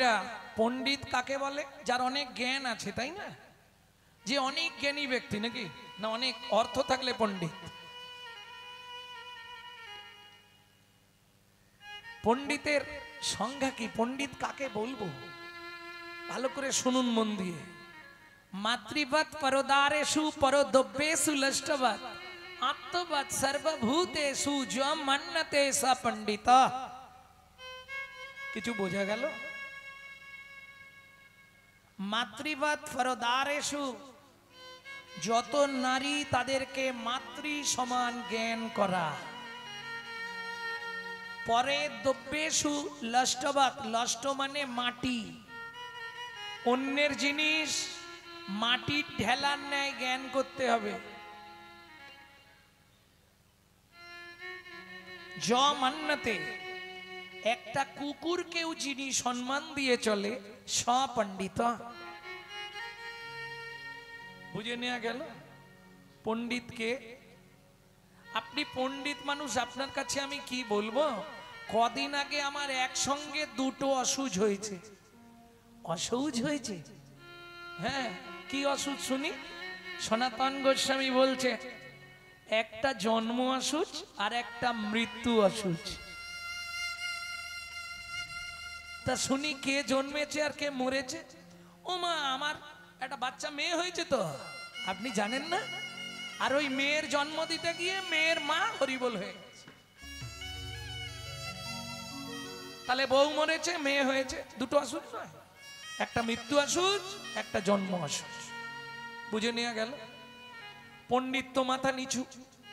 মায়েরা, পণ্ডিত কাকে বলে? যার অনেক জ্ঞান আছে, তাই না? যে অনেক জ্ঞানী ব্যক্তি, নাকি না অনেক অর্থ থাকলে পণ্ডিত? পণ্ডিতের সংজ্ঞা কি? পণ্ডিত কাকে বলবো? ভালো করে শুনুন মন দিয়ে। মাতৃবৎ পরদারেষু পরদ্রব্যেষু লষ্টবৎ আত্মবৎ সর্বভূতেষু যম মন্যতে স পণ্ডিতা। কিছু বোঝা গেল? মাতৃবৎ পরদারেষু, যত নারী তাদেরকে মাতৃ সমান জ্ঞান করা। পরে দ্রব্যেষু লষ্টবৎ, লষ্ট মানে মাটি, অন্যের জিনিস মাটির ঢেলার ন্যায় জ্ঞান করতে হবে। য মান্যতে, একটা কুকুরকেও যিনি সম্মান দিয়ে চলে সপণ্ডিত। বুঝে নেওয়া গেল পণ্ডিতকে। আপনি পণ্ডিত মানুষ, আপনার কাছে আমি কি বলবো? কদিন আগে আমার একসঙ্গে দুটো অসুজ হয়েছে। অসুজ হয়েছে? হ্যাঁ, কি অসুজ শুনি? সনাতন গোস্বামী বলছে একটা জন্ম অসুজ আর একটা মৃত্যু অসুজ। তা শুনি কে জন্মেছে আর কে মরেছে? ও মা, আমার একটা বাচ্চা মেয়ে হয়েছে তো, আপনি জানেন না? আর ওই মেয়ের জন্ম দিতে গিয়ে মেয়ের মা হরিবোল হয়ে গেছে। তাহলে বউ মরেছে, মেয়ে হয়েছে, দুটো অসুজ নয়? একটা মৃত্যু অসুজ, একটা জন্ম অসুজ। বুঝে নেওয়া গেল? পণ্ডিত তো মাথা নিচু,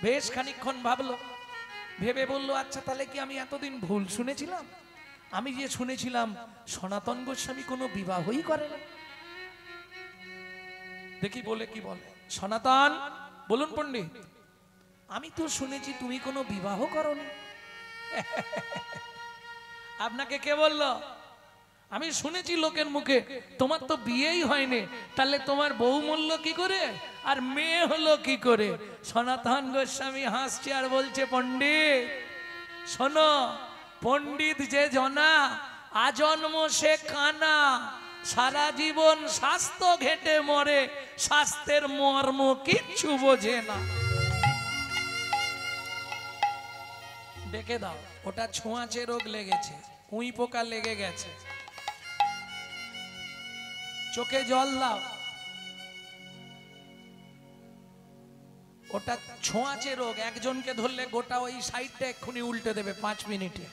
বেশ খানিকক্ষণ ভাবলো, ভেবে বললো আচ্ছা তাহলে কি আমি এতদিন ভুল শুনেছিলাম? আমি যে শুনেছিলাম সনাতন গোস্বামী কোনো বিবাহই করে না। দেখি বলে কি বলে। সনাতন, বলুন পণ্ডিত, আমি তো শুনেছি তুমি কোনো বিবাহ করোনি। আপনাকে কে বললো? আমি শুনেছি লোকের মুখে তোমার তো বিয়েই হয়নি, তাহলে তোমার বউ মরল কি করে আর মেয়ে হলো কি করে? সনাতন গোস্বামী হাসছে আর বলছে পণ্ডিত শোনো, পণ্ডিত যে জনা আজন্ম সে কানা, সারা জীবন স্বাস্থ্য ঘেটে মরে, স্বাস্থ্যের মর্ম কিচ্ছু বোঝে না। ডেকে দাও, ওটা ছোঁয়াচে রোগ লেগেছে, উই পোকা লেগে গেছে। চোখে জল দাও, ওটা ছোঁয়াচে রোগ। একজনকে ধরলে গোটা ওই সাইডটা এক্ষুনি উল্টে দেবে 5 মিনিটে।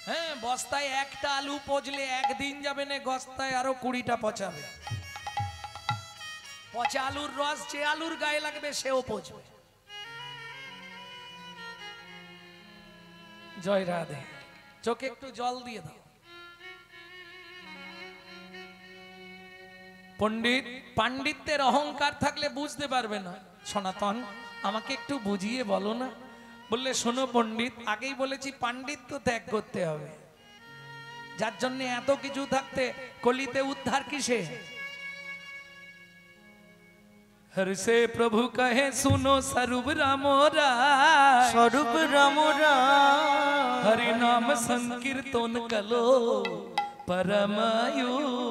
হ্যাঁ, বস্তায় একটা আলু পচলে একদিন যাবে না, বস্তায় আরো 20টা পচাবে। পচা আলুর রস যে আলুর গায়ে লাগবে সেও পচবে। জয় রাধে। চোখে একটু জল দিয়ে দাও। পণ্ডিত পাণ্ডিত্যের অহংকার থাকলে বুঝতে পারবে না। সনাতন, আমাকে একটু বুঝিয়ে বলো না। বললে শোনো পণ্ডিত, আগেই বলেছি পাণ্ডিত্য ত্যাগ করতে হবে। যার জন্য এত কিছু থাকতে কলিতে উদ্ধার কিসে? हर से प्रभु कहे सुनो स्वरूप राम राय, स्वरूप राम राय, हरि नाम संकीर्तन कलो परमायुपाय,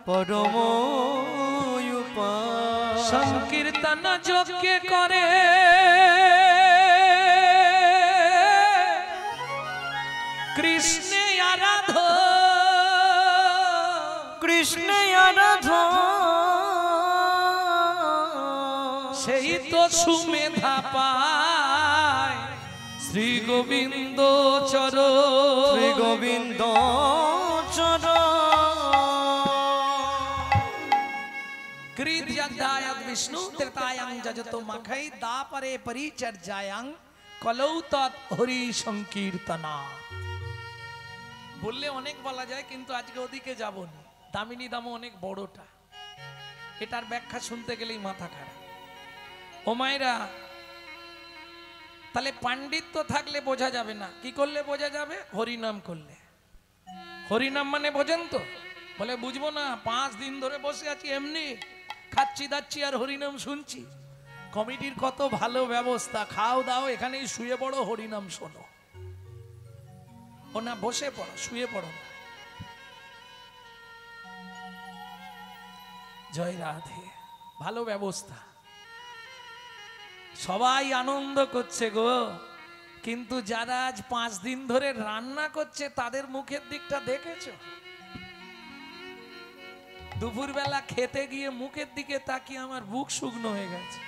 परमायुपाय। संकीर्तन যোগ্য করে कृष्ण आराधो, कृष्ण आराधो, সেই তো সুমেধা পায় শ্রী গোবিন্দ চরণ, শ্রী গোবিন্দ চরণ। কৃতযজ্ঞায় বিষ্ণু ত্রেতায়াং যজতো মাখৈ দাপরে পরিচর্যায়াং কলৌ তৎ হরি সংকীর্তনা। বললে অনেক বলা যায়, কিন্তু আজকে ওদিকে যাব না। দামিনী দামও অনেক বড়টা, এটার ব্যাখ্যা শুনতে গেলেই মাথা খারাপ। ও মায়েরা, তাহলে পাণ্ডিত্য থাকলে বোঝা যাবে না। কি করলে বোঝা যাবে? হরিনাম করলে। হরিনাম মানে বোঝেন তো? বলে বুঝবো না, 5 দিন ধরে বসে আছি এমনি খাচ্ছি দাচ্ছি আর হরিনাম শুনছি। কমিটির কত ভালো ব্যবস্থা, খাও দাও এখানেই শুয়ে পড়ো, হরিনাম শোনো। ও না বসে পড়ো, শুয়ে পড়ো না। জয় রাধে। ভালো ব্যবস্থা, সবাই আনন্দ করছে গো, কিন্তু যারা আজ 5 দিন ধরে রান্না করছে তাদের মুখের দিকটা দেখেছো? দুপুরবেলা খেতে গিয়ে মুখের দিকে তাকিয়ে আমার বুক শুকনো হয়ে গেছে।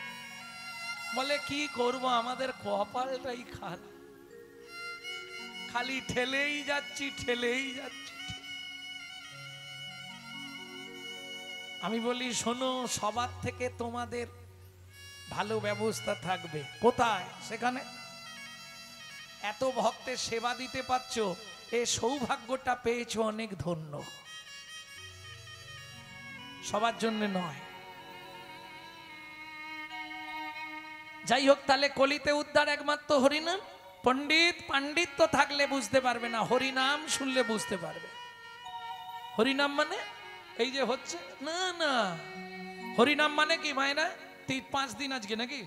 বলে কি করব, আমাদের কপালটাই খারাপ, খালি ঠেলেই যাচ্ছি ঠেলেই যাচ্ছি। আমি বলি শোনো, সবার থেকে তোমাদের ভালো ব্যবস্থা থাকবে। কোথায়? সেখানে এত ভক্তের সেবা দিতে পারছো, এ সৌভাগ্যটা পেয়েছো, অনেক ধন্য। সবার জন্য নয়। যাই হোক, তাহলে কলিতে উদ্ধার একমাত্র হরিনাম। পাণ্ডিত্য থাকলে বুঝতে পারবে না, হরিনাম শুনলে বুঝতে পারবে। হরিনাম মানে এই যে হচ্ছে না না, হরিনাম মানে কি মায়েরা? 5 দিন আজকে নাকি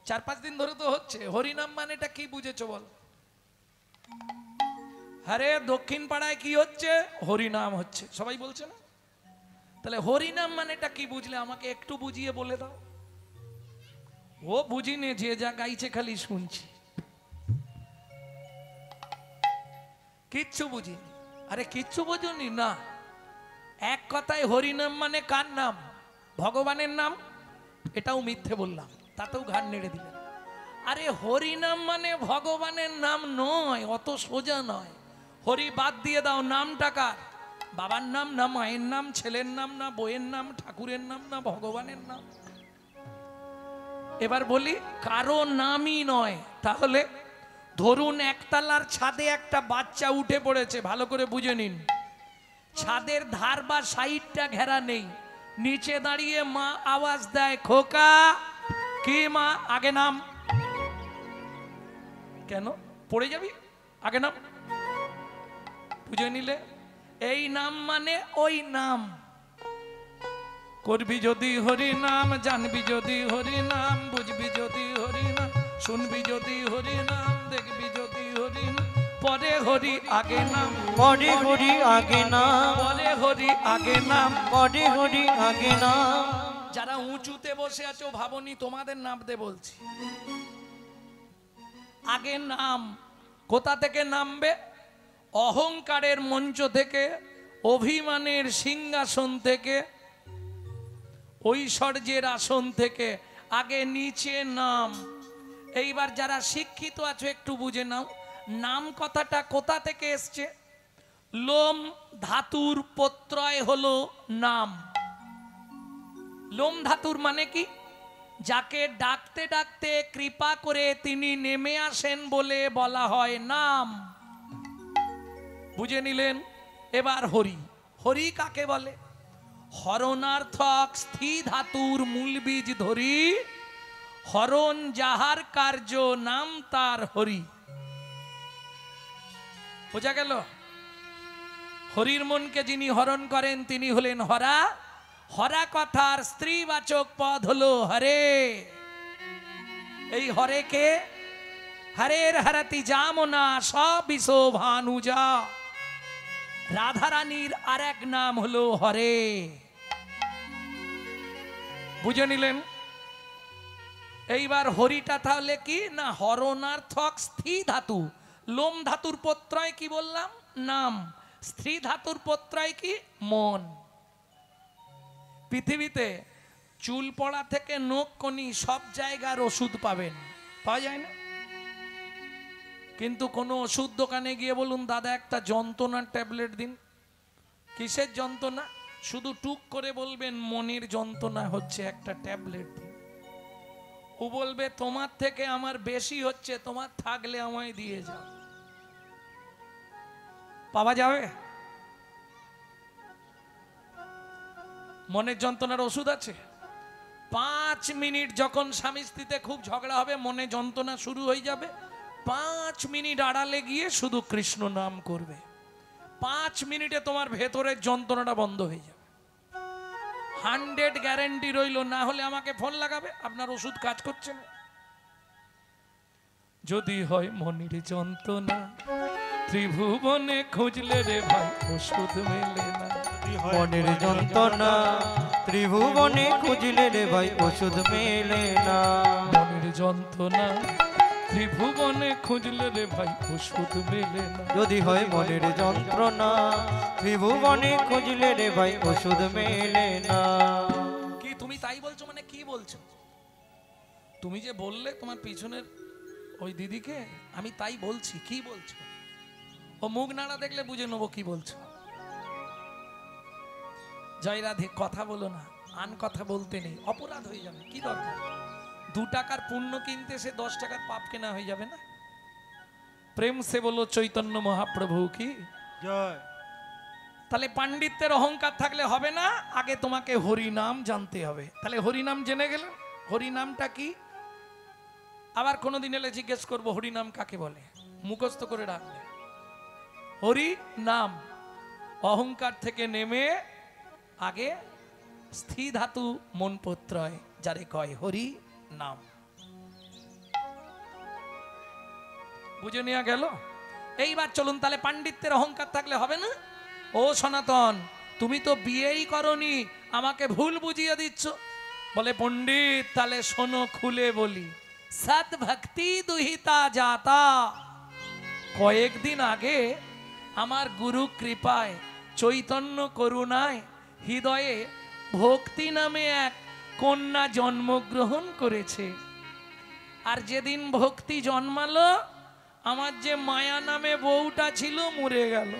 4-5 দিন ধরে তো হচ্ছে। হরিনাম মানেটা কি বুঝেছো বল? আরে দক্ষিণ পাড়ায় কি হচ্ছে? হরিনাম হচ্ছে, সবাই বলছে না? তাহলে হরিনাম মানেটা কি বুঝলে আমাকে একটু বুঝিয়ে বলে দাও। ও বুঝিনি, যে যা গাইছে খালি শুনছি, কিচ্ছু বুঝিনি। আরে কিচ্ছু বোঝনি না? এক কথায় হরিনাম মানে কার নাম? ভগবানের নাম। এটাও মিথ্যে বললাম, তাতেও ঘাড় নেড়ে দিলেন। আরে হরিনাম মানে ভগবানের নাম নয়, অত সোজা নয়। হরি বাদ দিয়ে দাও, নামটা কার? বাবার নাম না মায়ের নাম, ছেলের নাম না বইয়ের নাম, ঠাকুরের নাম না ভগবানের নাম? এবার বলি কারো নামই নয়। তাহলে ধরুন একতলার ছাদে একটা বাচ্চা উঠে পড়েছে, ভালো করে বুঝে নিন। ছাদের ধার বা সাইডটা ঘেরা নেই, নিচে দাঁড়িয়ে মা আওয়াজ দেয়, খোকা। কি মা? আগে নাম। কেন পড়ে যাবি? আগে নাম। বুঝে নিলে এই নাম মানে ওই নাম। করবি যদি হরি নাম, জানবি যদি হরি নাম, বুঝবি যদি হরি নাম, শুনবি যদি হরি নাম, দেখবি যদি হরি নাম। পরে হরি আগে নাম, পরে হরি আগে নাম, পরে হরি আগে নাম, পরে হরি আগে নাম। যারা উঁচুতে বসে আছো ভাবনি, তোমাদের নামতে বলছি। আগে নাম। কোথা থেকে নামবে? অহংকারের মঞ্চ থেকে, অভিমানের সিংহাসন থেকে, ঐশ্বর্যের আসন থেকে আগে নিচে নাম। এইবার যারা শিক্ষিত আছো একটু বুঝে নাও, নাম কথাটা কোথা থেকে এসছে? লোম ধাতুর প্রত্যয় হলো নাম। লোম ধাতুর মানে কি? যাকে ডাকতে ডাকতে কৃপা করে তিনি নেমে আসেন বলে বলা হয় নাম। বুঝে নিলেন? এবার হরি। হরি কাকে বলে? হরণার্থক স্থি ধাতুর মূল বীজ ধরি, হরণ যাহার কার্য, নাম তার হরি। বোঝা গেল? হরির মনকে যিনি হরণ করেন তিনি হলেন হরা। হরা কথার স্ত্রীবাচক পদ হলো হরে। এই হরে কে? হরের হরতি জামনা সবিশো ভানুজা। রাধারানীর আর এক নাম হলো হরে। বুঝে নিলেন? এইবার হরিটা তাহলে কি না? হরণার্থক স্থি ধাতু। লোম ধাতুর প্রত্যয় কি বললাম? নাম। স্ত্রী ধাতুর প্রত্যয় কি? মন। পৃথিবীতে চুল পড়া থেকে নখ কনি সব জায়গার ওষুধ পাবেন, পাওয়া যায় না? কিন্তু কোনো ওষুধ দোকানে গিয়ে বলুন দাদা একটা যন্ত্রণার ট্যাবলেট দিন। কিসের যন্ত্রণা? শুধু টুক করে বলবেন মনের যন্ত্রণা হচ্ছে, একটা ট্যাবলেট দিন। ও বলবে তোমার থেকে আমার বেশি হচ্ছে, তোমার থাকলে আমায় দিয়ে যাও। পাওয়া যাবে? মনের যন্ত্রণার ওষুধ আছে। 5 মিনিট যখন স্বামী স্ত্রীতে খুব ঝগড়া হবে, মনে যন্ত্রণা শুরু হয়ে যাবে, 5 মিনিট আড়ালে গিয়ে শুধু কৃষ্ণ নাম করবে। 5 মিনিটে তোমার ভেতরের যন্ত্রণাটা বন্ধ হয়ে যাবে। 100 গ্যারান্টি রইল। না হলে আমাকে ফোন লাগাবে, আপনার ওষুধ কাজ করছে না। যদি হয় মনের যন্ত্রণা, ত্রিভুবনে খুঁজলে রে ভাই ওষুধ মেলে না। মনের যন্ত্রণা ত্রিভুবনে খুঁজলে রে ভাই ওষুধ মেলে না। মনের যন্ত্রণা ত্রিভুবনে খুঁজলে রে ভাই ওষুধ মেলে না। যদি হয় মনের যন্ত্রণা ত্রিভুবনে খুঁজলে রে ভাই ওষুধ মেলে না। কি তুমি তাই বলছো? মানে কি বলছো তুমি? যে বললে তোমার পিছনের ওই দিদিকে, আমি তাই বলছি। কি বলছো? ও মুখ নাড়া দেখলে বুঝে নেবো কি বলছো। জয় রাধে। কথা বলো না, আন কথা বলতে নেই, অপরাধ হয়ে যাবে। কি দরকার? 2 টাকার পুণ্য কিনতে সে 10 টাকার পাপ কেনা হয়ে যাবে না? প্রেম সে বলো চৈতন্য মহাপ্রভু কি জয়। তাহলে পাণ্ডিত্যের অহংকার থাকলে হবে না, আগে তোমাকে হরিনাম জানতে হবে। তাহলে হরিনাম জেনে গেলে, হরিনামটা কি? আবার কোনোদিন এলে জিজ্ঞেস করবো হরিনাম কাকে বলে, মুখস্থ করে রাখবে। হরি নাম, অহংকার থেকে নেমে আগে স্থি ধাতু মন প্রত্যয় যারে কয় হরি নাম। বুঝে নেওয়া গেল? এইবার চলুন তাহলে পাণ্ডিত্যের অহংকার থাকলে হবে না। ও সনাতন, তুমি তো বিয়েই করনি, আমাকে ভুল বুঝিয়ে দিচ্ছ। বলে পণ্ডিত তাহলে শোনো খুলে বলি, সৎ ভক্তি দুহিতা যাতা। কয়েকদিন আগে আমার গুরু কৃপায় চৈতন্য করুণায় হৃদয়ে ভক্তি নামে এক কন্যা জন্মগ্রহণ করেছে। আর যেদিন ভক্তি জন্মালো, আমার যে মায়া নামে বউটা ছিল মরে গেল।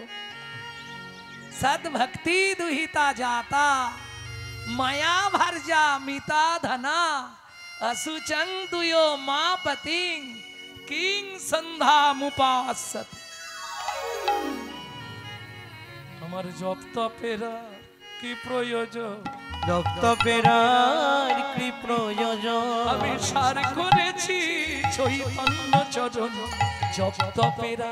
সদ ভক্তি দুহিতা যাতা, মায়া ভার্যা মিতা ধনা, असुचं दुयो मापतिं किं सन्धामुपासत। আমার জপ তপেরা কি প্রয়োজন, জপ তপেরার কি প্রয়োজন। আমি সার করেছি চৈতন্য চরণ, জপ তপেরা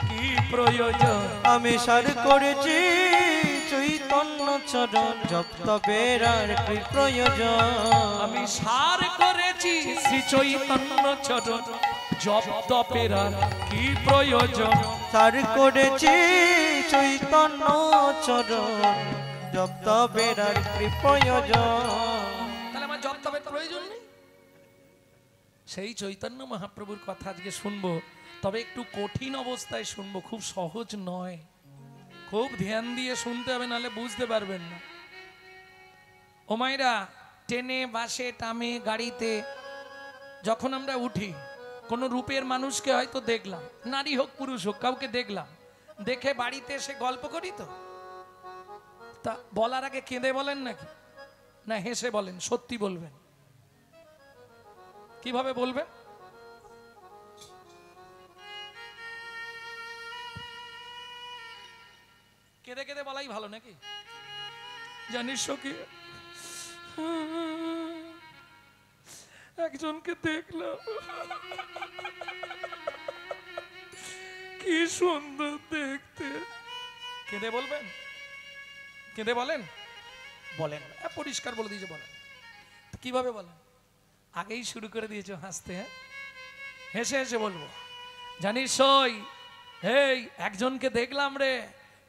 কি প্রয়োজন। আমি সার করেছি চৈতন্য চরণ, জপ তপেরার কি প্রয়োজন। আমি সার করেছি শ্রী চৈতন্য চরণ, জপ তপেরা কি প্রয়োজন। সার করেছি চৈতন্য চরণ, জপ তপেরার কি প্রয়োজন। তাহলে আমার জপ তপের প্রয়োজন নেই। সেই চৈতন্য মহাপ্রভুর কথা আজকে শুনবো, তবে একটু কঠিন অবস্থায় শুনবো, খুব সহজ নয়। খুব ধ্যান দিয়ে শুনতে হবে, নাহলে বুঝতে পারবেন না। ও মায়েরা, ট্রেনে বাসে টামে গাড়িতে যখন আমরা উঠি, কোনো রূপের মানুষকে হয়তো দেখলাম, নারী হোক পুরুষ হোক, কাউকে দেখলাম, দেখে বাড়িতে এসে গল্প করি তো। তা বলার আগে কেঁদে বলেন নাকি, না হেসে বলেন? সত্যি বলবেন। কিভাবে বলবেন? কেঁদে কেঁদে বলাই ভালো নাকি? জানিস কি, একজনকে দেখলাম, কি সুন্দর দেখতে। কেঁদে বলবেন? কেঁদে বলেন? বলেন, পরিষ্কার বলে দিয়েছে বলেন। কিভাবে বলেন? আগেই শুরু করে দিয়েছো হাসতে। হেসে হেসে বলবো, জানিস ওই, এই একজনকে দেখলাম রে,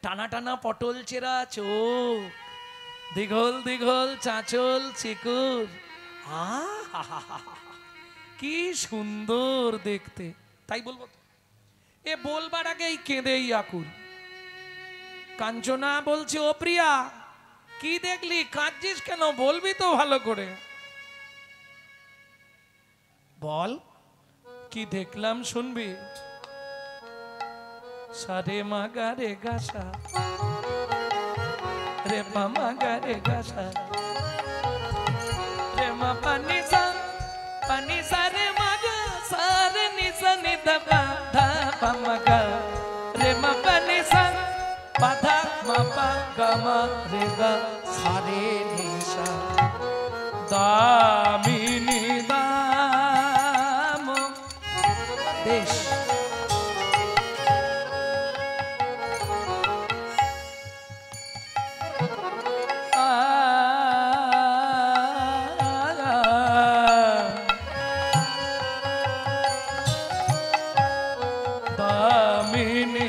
টানা টানা পটল চেরা চোখ, দিঘল দিঘল চাঁচল চিকুর, কি সুন্দর দেখতে। তাই বলবো তো? এ বলবার আগেই কেঁদেই আকুল। কাঞ্চনা বলছে, ও প্রিয়া কি দেখলি, কাঁদছিস কেন? বলবি তো ভালো করে, বল কি দেখলাম, শুনবি। সারে মাগা রে গাছা, রে মামা গা রে গাছা, রে মা পানি সা, পানি সা রে মাগা, সারে নিসা নিদা বাধা পামাগা, রে মা পানি সা, বাধা মা পা গা মা রে গা, সারে নিসা, দামিনী দাম দেশ। দামিনী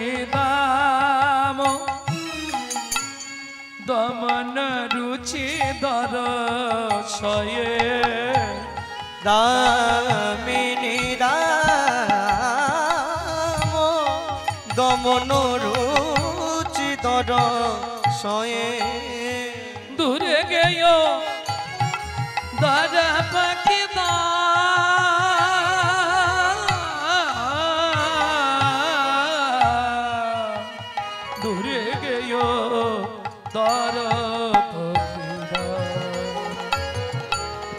দমন রুচি দরশয়ে দামিনী রাম দমন রুচি দরশয়ে দূরে গেয় দর পাখি দূরে গেয় দর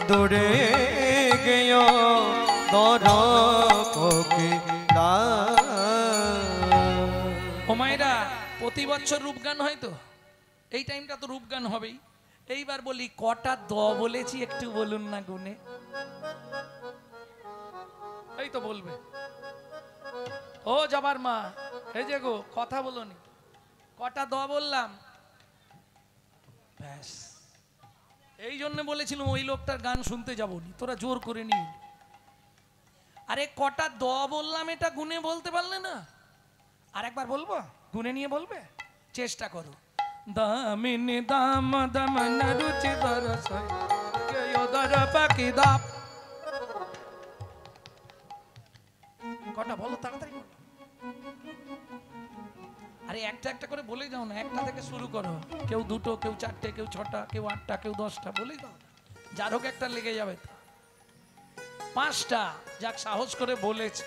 দূরে গেয় দর পকিরা। ও মায়েরা, প্রতি বছর রূপগান হয় তো, এই টাইমটা তো রূপগান হবেই। এইবার বলি কটা দ বলেছি একটু বলুন না গুনে। এই তো বলবে। ও জবার মা, এই যে গো কথা বলনি, কটা দ বললাম? ব্যাস, এই জন্য বলেছিলাম ওই লোকটার গান শুনতে যাবনি, তোরা জোর করে নি। আরে কটা দ বললাম এটা গুনে বলতে পারলে না? আর একবার বলবো, গুনে নিয়ে বলবে, চেষ্টা করো। দামিনী দাম দমন রুচি দরশয় গেয় দর পাখি দাপ। কটা বলো তাড়াতাড়ি বলো। আরে একটা একটা করে বলে যাও না, একটা থেকে শুরু করো। কেউ দুটো, কেউ চারটে, কেউ ছটা, কেউ আটটা, কেউ 10টা, বলেই দাও। যার হোক একটা লেগে যাবে তো। 5টা, যাক সাহস করে বলেছে।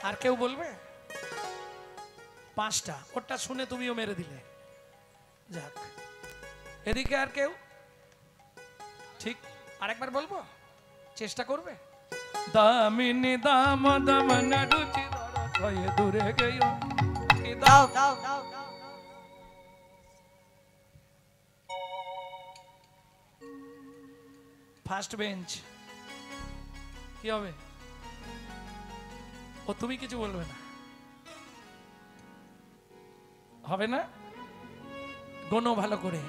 আর কেউ বলবে? 5টা, ওটা শুনে তুমিও মেরে দিলে। যাক, এদিকে আর কেউ? ঠিক, আরেকবার বলবো, চেষ্টা করবে। দামিনী দাম দমন রুচি দরশয়ে দূরে গেয় কি দাও। ফার্স্ট বেঞ্চ কি হবে? ও তুমি কিছু বলবে না, হবে না? গোনো ভালো করে।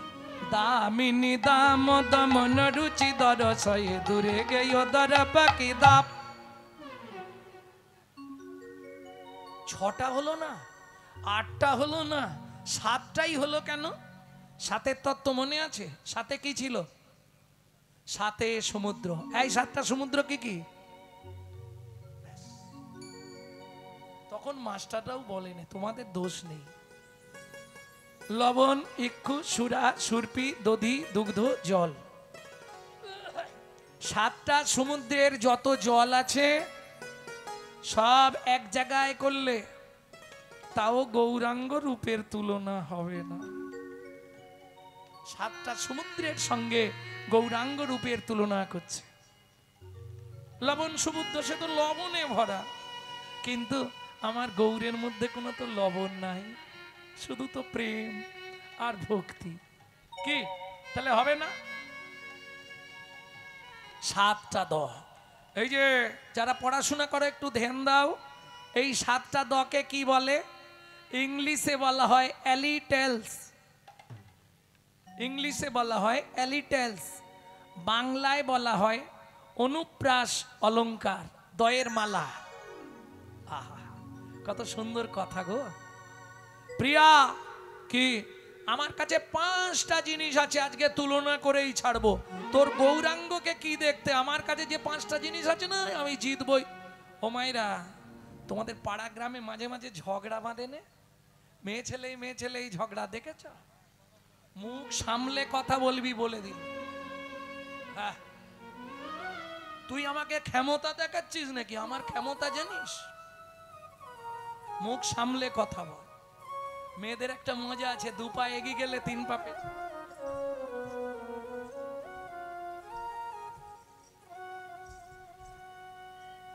দামিনী দাম দমন রুচি দরশয়ে দূরে গেয় দর পাখি দাপ। 6টা হলো না, 8টা হলো না, 7টাই হলো কেন? সাথের তত্ত্ব মনে আছে? সাথে কি ছিল? সাথে সমুদ্র। এই 7টা সমুদ্র কি কি? তখন মাস্টাররাও বলেনি, তোমাদের দোষ নেই। লবণ, ইক্ষু, সুরা, সুরপি, দধি, দুগ্ধ, জল। 7টা সমুদ্রের যত জল আছে সব এক জায়গায় করলে তাও গৌরাঙ্গ রূপের তুলনা হবে না। 7টা সমুদ্রের সঙ্গে গৌরাঙ্গ রূপের তুলনা করছে। লবণ সমুদ্র, সে তো লবণে ভরা, কিন্তু আমার গৌরের মধ্যে কোনো তো লবণ নাই, শুধু তো প্রেম আর ভক্তি। কি তাহলে হবে না? 7টা দ। এই যে যারা পড়াশোনা করে একটু ধ্যান দাও, এই 7টা দকে কি বলে? ইংলিশে বলা হয় অ্যালিটেলস। ইংলিশে বলা হয় অ্যালিটেলস, বাংলায় বলা হয় অনুপ্রাস অলংকার, দয়ের মালা। আহা, কত সুন্দর কথা গো প্রিয়া। কি আমার কাছে 5টা জিনিস আছে, আজকে তুলনা করেই ছাড়বো। তোর গৌরাঙ্গকে কি দেখতে, আমার কাছে যে 5টা জিনিস আছে না, আমি জিতবই। ও মায়েরা, তোমাদের পাড়া গ্রামে মাঝে মাঝে ঝগড়া বাঁধে না, মেয়ে ছেলেই ঝগড়া দেখেছ? মুখ সামলে কথা বলবি বলে দিন। হ্যাঁ, তুই আমাকে ক্ষমতা দেখাচ্ছিস নাকি? আমার ক্ষমতা জানিস? মুখ সামলে কথা বল। মেয়েদের একটা মজা আছে, 2 পা এগিয়ে গেলে 3 পা পেছনে।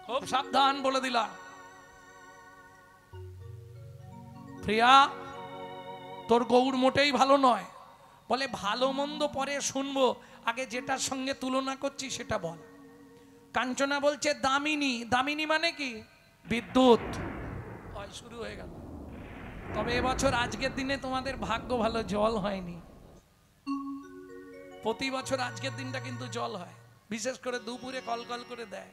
খুব সাবধান বলে দিলাম। প্রিয়া, তোর গৌর মোটেই ভালো নয়। বলে ভালো মন্দ পরে শুনবো, আগে যেটার সঙ্গে তুলনা করছি সেটা বল। কাঞ্চনা বলছে দামিনী। দামিনী মানে কি? বিদ্যুৎ। শুরু হয়ে গেল। তবে এবছর আজকের দিনে তোমাদের ভাগ্য ভালো, জল হয়নি। প্রতি বছর আজকের দিনটা কিন্তু জল হয়, বিশেষ করে দুপুরে কলকল করে দেয়।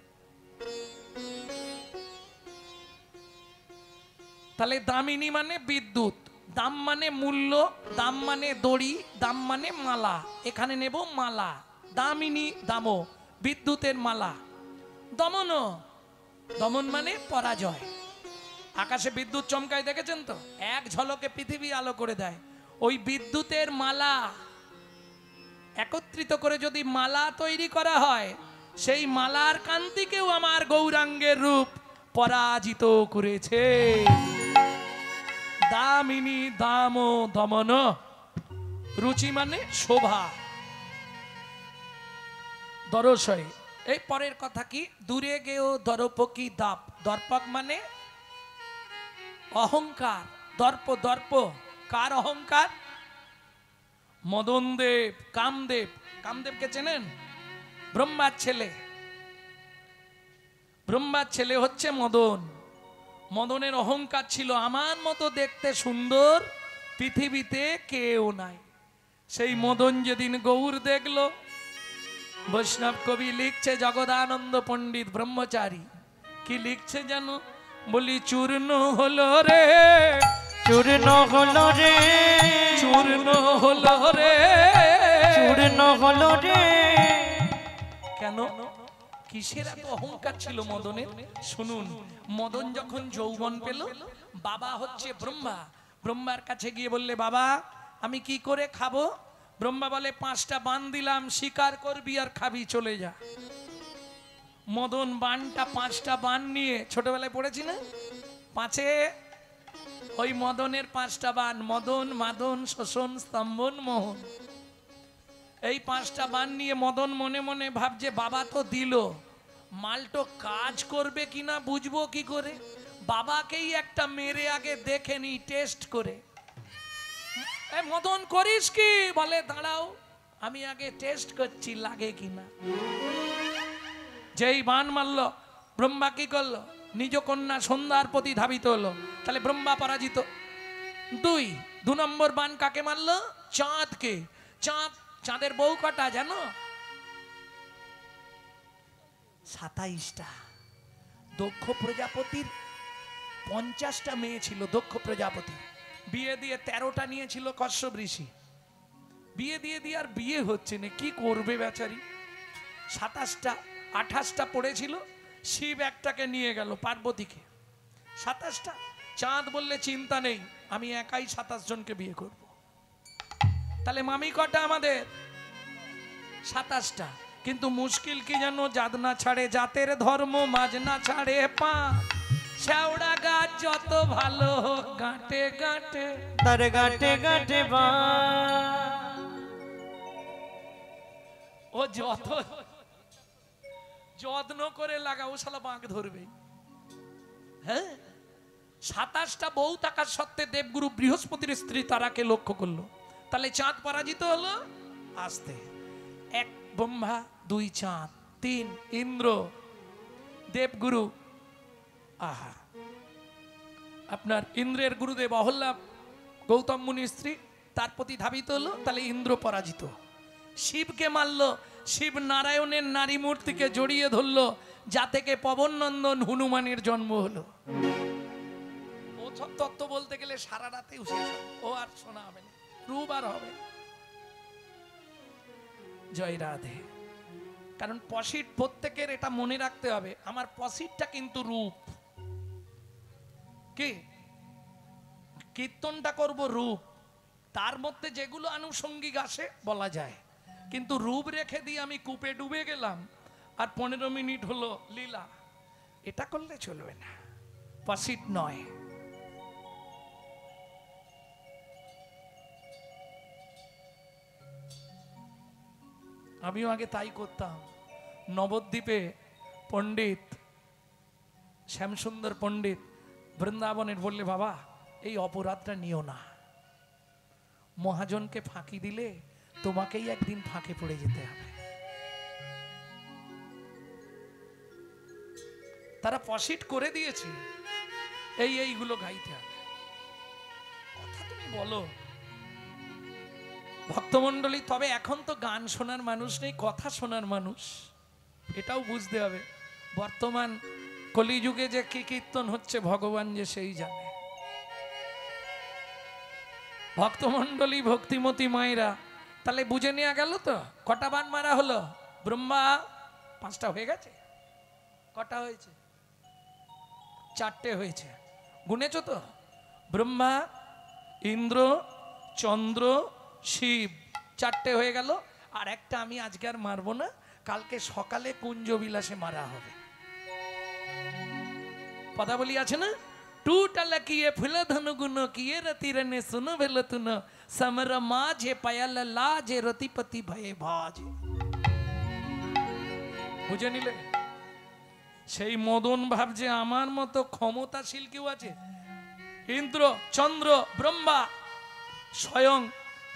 তাহলে দামিনী মানে বিদ্যুৎ। দাম মানে মূল্য, দাম মানে দড়ি, দাম মানে মালা। এখানে নেব মালা। দামিনী দামো, বিদ্যুতের মালা। দমন, দমন মানে পরাজয়। আকাশে বিদ্যুৎ চমকায় দেখেছেন তো, এক ঝলকে পৃথিবী আলো করে দেয়। ওই বিদ্যুতের মালা একত্রিত করে যদি মালা তৈরি করা হয়, সেই মালার কান্তিকেও আমার গৌরাঙ্গের রূপ পরাজিত করেছে। দামিনী দাম দমন, রুচি মানে শোভা। দরসই, এই পরের কথা কি, দূরে গেও দর্পকি দাপ। দর্পক মানে অহংকার। দর্প, দর্প কার অহংকার? মদন দেব, কামদেব। কামদেবকে চেনেন? ব্রহ্মার ছেলে। ব্রহ্মার ছেলে হচ্ছে মদন। মদনের অহংকার ছিল আমার মতো দেখতে সুন্দর পৃথিবীতে কেউ নাই। সেই মদন যেদিন গৌর দেখলো, বৈষ্ণব কবি লিখছে, জগদানন্দ পণ্ডিত ব্রহ্মচারী কি লিখছে জানো? বলি চূর্ণ হলো রে, চূর্ণ হলো রে, চূর্ণ হলো রে, চূর্ণ হলো রে। কেন? কিসের এত অহংকার ছিল মদনের? শুনুন, মদন যখন যৌবন পেল, বাবা হচ্ছে ব্রহ্মা, ব্রহ্মার কাছে গিয়ে বললে, বাবা আমি কি করে খাবো? ব্রহ্মা বলে, 5টা বান দিলাম, শিকার করবি আর খাবি, চলে যা। মদন বানটা 5টা বান নিয়ে, ছোটবেলায় পড়েছি না, 5-এ ওই মদনের 5টা বান, মদন মাদন শোষণ স্তম্ভন মোহন। এই 5টা বান নিয়ে মদন মনে মনে ভাবছে, বাবা তো দিল, মালটো কাজ করবে কিনা বুঝবো কি করে? বাবাকেই একটা মেরে আগে দেখে নি, টেস্ট করে। মদন করিস কি? বলে দাঁড়াও আমি আগে টেস্ট করছি লাগে কিনা। যেই বান মারলো, ব্রহ্মা কি করলো? নিজ কন্যা সন্ধ্যার প্রতি ধাবিত হলো। তাহলে ব্রহ্মা পরাজিত। 2 নম্বর বান কাকে মারলো? চাঁদকে। চাঁদ, চাঁদের বউ কটা জানো? 27টা। দক্ষ প্রজাপতির 50টা মেয়ে ছিল। দক্ষ প্রজাপতি বিয়ে দিয়ে 13টা নিয়েছিল কশ্যপ ঋষি। বিয়ে দিয়ে দিয়ে আর বিয়ে হচ্ছে না, কি করবে বেচারি? 28টা পড়েছিল। শিব একটাকে নিয়ে গেল, পার্বতীকে। 27টা। চাঁদ বললে চিন্তা নেই, আমি একাই 27 জনকে বিয়ে করব। তাহলে মামি কটা আমাদের? 27টা। কিন্তু মুশকিল কি জানো? জাত না ছাড়ে জাতের ধর্ম, মাঝ না ছাড়ে পা। শেওড়া গাছ যত ভালো হোক, গাঁটে গাঁটে তার গাঁটে গাঁটে বা। ও যত যত্ন করে লাগাও, শালা বাঁক ধরবে। হ্যাঁ, 27টা বউ থাকার সত্ত্বে দেবগুরু বৃহস্পতির স্ত্রী তারাকে লক্ষ্য করলো। তাহলে চাঁদ পরাজিত হলো। আস্তে 1 ব্রহ্মা, 2 চাঁদ, 3 ইন্দ্র, দেবগুরু। আহা, আপনার ইন্দ্রের গুরুদেব অহল্যা গৌতম মুনির স্ত্রী, তার প্রতি ধাবিত হলো। তাহলে ইন্দ্র পরাজিত। শিবকে মারলো। শিব নারায়ণের নারী মূর্তিকে জড়িয়ে ধরলো, যা থেকে পবন নন্দন হনুমানের জন্ম হলো। ও তত্ত্ব বলতে গেলে সারা রাতে ও আর শোনা হবে না, রূপ আর হবে। জয় রাধে। কারণ পসিট প্রত্যেকের এটা মনে রাখতে হবে, আমার পসিটটা কিন্তু রূপ। কি কীর্তনটা করব রূপ, তার মধ্যে যেগুলো আনুষঙ্গিক আসে বলা যায়, কিন্তু রূপ রেখে দিয়ে আমি কূপে ডুবে গেলাম আর 15 মিনিট হলো লীলা, এটা করলে চলবে না, পসিট নয়। আমিও আগে তাই করতাম। নবদ্বীপে পণ্ডিত শ্যামসুন্দর পণ্ডিত বৃন্দাবনের বললে, বাবা এই অপরাধটা নিও না, মহাজনকে ফাঁকি দিলে তোমাকেই একদিন ফাঁকে পড়ে যেতে হবে। তারা পসিট করে দিয়েছে, এইগুলো গাইতে হবে। কথা তুমি বলো ভক্তমণ্ডলী। তবে এখন তো গান শোনার মানুষ নেই, কথা শোনার মানুষ, এটাও বুঝতে হবে। বর্তমান কলিযুগে যে কি কীর্তন হচ্ছে ভগবান যে সেই জানে। ভক্তমণ্ডলী ভক্তিমতী মায়েরা, তাহলে বুঝে নেওয়া গেল তো কটা বান মারা হলো? ব্রহ্মা 5টা হয়ে গেছে, কটা হয়েছে? 4টে হয়েছে, গুনেছ তো? ব্রহ্মা, ইন্দ্র, চন্দ্র, শিব, 4টে হয়ে গেল। আর একটা আমি আজকে আর মারবো না, কালকে সকালে কুঞ্জ বিলাসে মারা হবে। পদাবলী আছে না, टूटल किए फुल धनु गुन किए रति रने सुनो भेल तुन समर माझे पायल लाजे रतिपति भये भाजे। বুঝে নিলে? সেই মদন ভাবছে আমার মতো ক্ষমতাশীল কেউ আছে? ইন্দ্র, চন্দ্র, ব্রহ্মা, স্বয়ং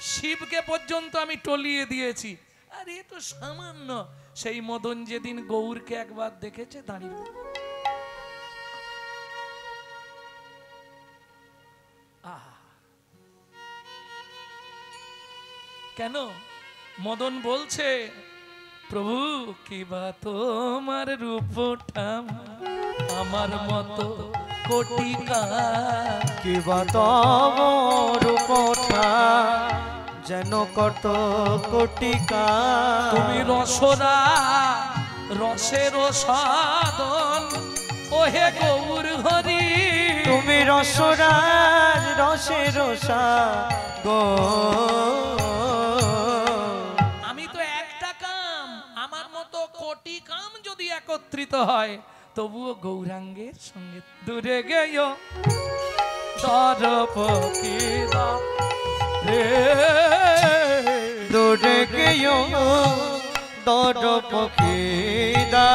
শিবকে পর্যন্ত আমি টলিয়ে দিয়েছি, আর এ তো সামান্য। সেই মদন যেদিন গৌরকে একবার দেখেছে দাঁড়িয়ে, কেন? মদন বলছে প্রভু কি বা তোমার রূপটা আমার মতো কোটিকা, কি বা তব রূপটা যেন কত কোটিকা। তুমি রসরা রসের সাধন ওহে গৌর হরি, তুমি রসরাজ রসের গো। আমি তো একটা কাম, আমার মতো কোটি কাম যদি একত্রিত হয় তবুও গৌরাঙ্গের সঙ্গে দূরে গেয় দরপকিদা রে, দূরে গেয় দরপকিদা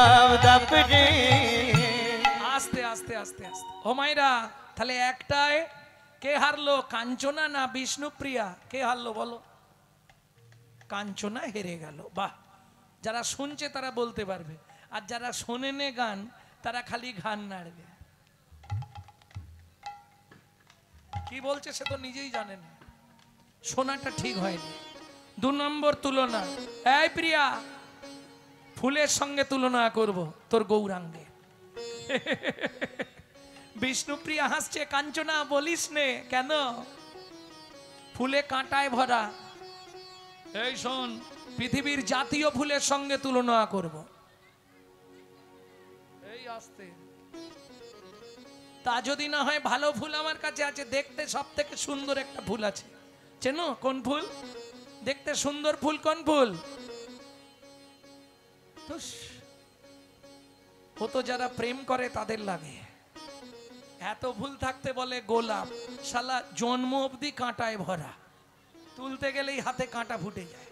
দাপরে। আস্তে আস্তে আস্তে আস্তে। ও মাইরা, তাহলে একটায় কে হারলো, কাঞ্চনা না বিষ্ণুপ্রিয়া? কে হারলো বলো? কাঞ্চনা হেরে গেল। বাহ, যারা শুনছে তারা বলতে পারবে, আর যারা শোনেনে গান তারা খালি গান নাড়বে। কি বলছে সে তো নিজেই জানেন, শোনাটা ঠিক হয়নি। 2 নম্বর তুলনা। এই প্রিয়া, ফুলের সঙ্গে তুলনা করব তোর গৌরাঙ্গে। বিষ্ণুপ্রিয়া হাসছে, কাঞ্চনা বলিস নে কেন, ফুলে কাঁটায় ভরা। এই শোন, পৃথিবীর জাতীয় ফুলের সঙ্গে তুলনা করব। এই আসতে, তা যদি না হয় ভালো ফুল আমার কাছে আছে, দেখতে সব থেকে সুন্দর একটা ফুল আছে, চেনো? কোন ফুল? দেখতে সুন্দর ফুল কোন ফুল? ও তো যারা প্রেম করে তাদের লাগে। এত ফুল থাকতে বলে গোলাপ, শালা জন্ম অবধি কাঁটায় ভরা, তুলতে গেলেই হাতে কাঁটা ফুটে যায়।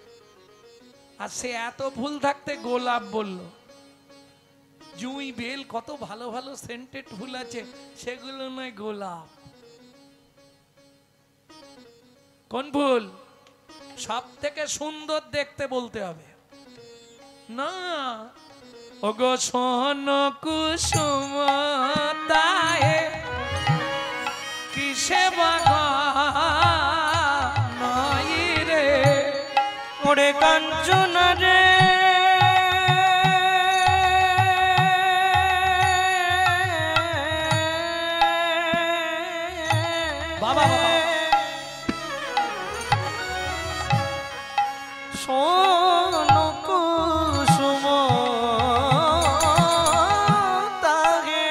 আর সে এত ফুল থাকতে গোলাপ বলল। জুঁই, বেল, কত ভালো ভালো সেন্টেড ফুল আছে, সেগুলো নয় গোলাপ। কোন ফুল সব থেকে সুন্দর দেখতে বলতে হবে না? ওগো সোন কুসুম তায়ে কিসে বাগান রে, ওরে কাঞ্চনা রে, বাবা বাবা, সোন কুসুম তাহে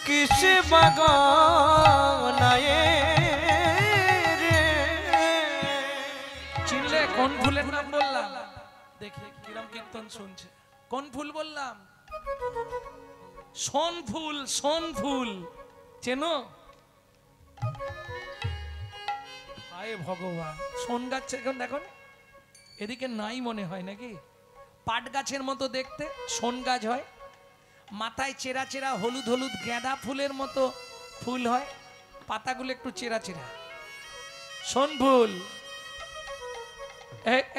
কিসে বাগানায়ে রে। চিনলে কোন ফুলের নাম বললাম? দেখি কিরম কীর্তন শুনছে। কোন ফুল বললাম? সোন ফুল। সোন ফুল চেনো? হায় ভগবান, সোন গাছ এখন দেখো এদিকে নাই মনে হয় নাকি? পাট গাছের মতো দেখতে সোন গাছ হয়, মাথায় চেরা চেরা হলুদ হলুদ গাঁদা ফুলের মতো ফুল হয়, পাতাগুলো একটু চেরা চেরা, সোন ফুল।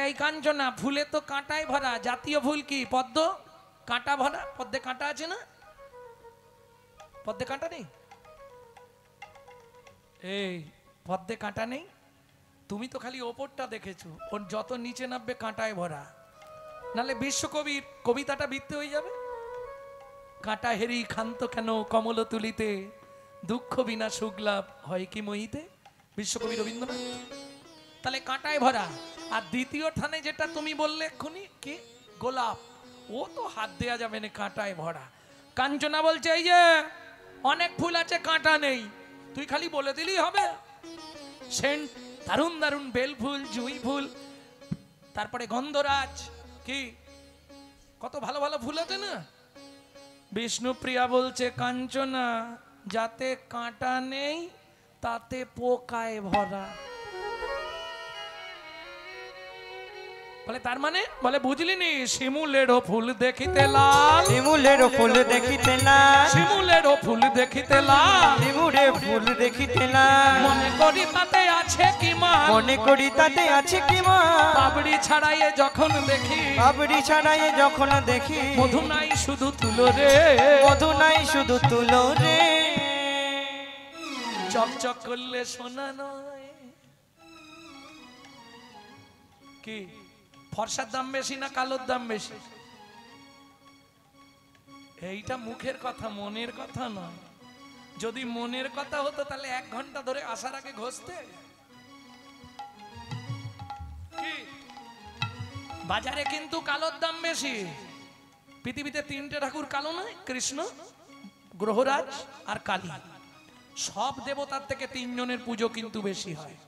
এই কাঞ্চনা ফুলে তো কাঁটায় ভরা, জাতীয় ফুল কি? পদ্ম। কাঁটা ভরা, পদ্মে কাঁটা আছে না? পদ্মে কাঁটা নেই? এই পদ্মে কাঁটা নেই? তুমি তো খালি ওপরটা দেখেছো, ওর যত নিচে নামবে কাঁটায় ভরা, নালে বিশ্বকবির কবিতাটা বৃত্তি হয়ে যাবে। কাঁটা হেরি ক্ষান্ত কেন কমল তুলিতে, দুঃখ বিনা সুখ লাভ হয় কি মহিতে, বিশ্বকবি রবীন্দ্রনাথ। তাহলে কাঁটায় ভরা। আর দ্বিতীয় থানে যেটা তুমি বললে এক্ষুনি কি, গোলাপ, ও তো হাত দেয়া যাবে না, কাঁটায় ভরা। কাঞ্চনা বলছে এই যে অনেক ফুল আছে, কাঁটা নেই, তুই খালি বলে দিলেই হবে। সেন্ট দারুণ দারুণ বেল ফুল, জুঁই ফুল, তারপরে গন্ধরাজ, কি কত ভালো ভালো ফুল আছে না। বিষ্ণুপ্রিয়া বলছে কাঞ্চনা, যাতে কাঁটা নেই তাতে পোকায় ভরা। বলে তার মানে, বলে বুঝলি নি, শিমুলেরও ফুল দেখিতে লাল, শিমুলেরও ফুল দেখিতে লাল, শিমুলেরও ফুল দেখিতে লাল, শিমুলের ফুল দেখিতে লাল, মনে করি তাতে আছে কি মান, মনে করি তাতে আছে কি মান, পাবড়ি ছাড়াইয়ে যখন দেখি, পাবড়ি ছাড়াইয়ে যখন দেখি, মধু নাই শুধু তুলো রে, মধু নাই শুধু তুলো রে, চকচক করলে সোনা নয়। কি ফর্সার দাম বেশি না কালোর দাম বেশি? এইটা মুখের কথা, মনের কথা নয়। যদি মনের কথা হতো তাহলে 1 ঘন্টা ধরে আসার আগে ঘষতে। কি বাজারে কিন্তু কালোর দাম বেশি। পৃথিবীতে 3টে ঠাকুর কালো নয়, কৃষ্ণ, গ্রহরাজ আর কালী। সব দেবতার থেকে 3 জনের পুজো কিন্তু বেশি হয়।